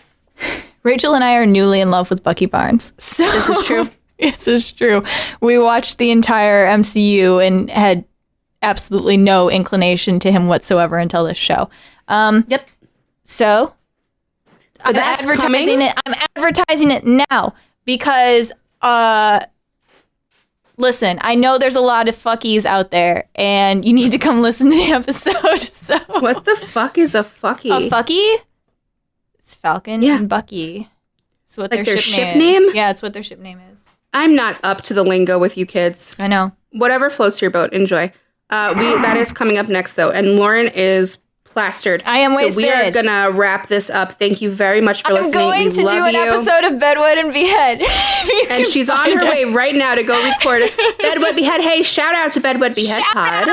Rachel and I are newly in love with Bucky Barnes. So this is true. This is true. We watched the entire MCU and had absolutely no inclination to him whatsoever until this show. Yep. So I'm that's advertising coming? it. I'm advertising it now because listen, I know there's a lot of fuckies out there and you need to come listen to the episode. So what the fuck is a fucky? A fucky? It's Falcon and Bucky. It's what like their ship name? Yeah, it's what their ship name is. I'm not up to the lingo with you kids. I know. Whatever floats your boat, enjoy. That is coming up next, though. And Lauren is plastered. I am wasted. So we are going to wrap this up. Thank you very much for listening. I'm going to do an episode of Bedwet and Behead. And she's on her way right now to go record Bedwet Behead. Hey, shout out to Bedwet Behead Pod.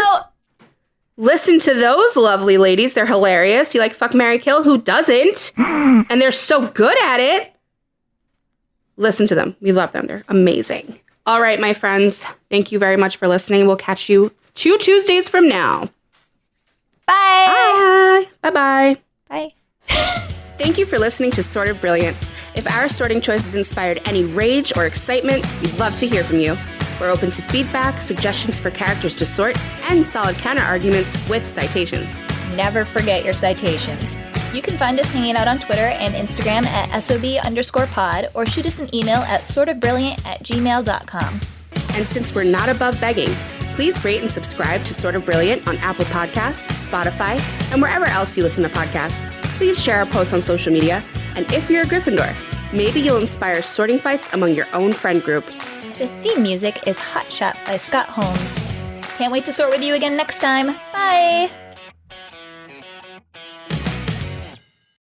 Listen to those lovely ladies. They're hilarious. You like Fuck, Marry, Kill? Who doesn't? And they're so good at it. Listen to them. We love them. They're amazing. All right, my friends. Thank you very much for listening. We'll catch you 2 Tuesdays from now. Bye. Bye. Bye-bye. Bye. Thank you for listening to Sort of Brilliant. If our sorting choices inspired any rage or excitement, we'd love to hear from you. We're open to feedback, suggestions for characters to sort, and solid counter-arguments with citations. Never forget your citations. You can find us hanging out on Twitter and Instagram at SOB_pod or shoot us an email at sortofbrilliant@gmail.com. And since we're not above begging, please rate and subscribe to Sort of Brilliant on Apple Podcasts, Spotify, and wherever else you listen to podcasts. Please share our posts on social media. And if you're a Gryffindor, maybe you'll inspire sorting fights among your own friend group. The theme music is Hot Shot by Scott Holmes. Can't wait to sort with you again next time. Bye!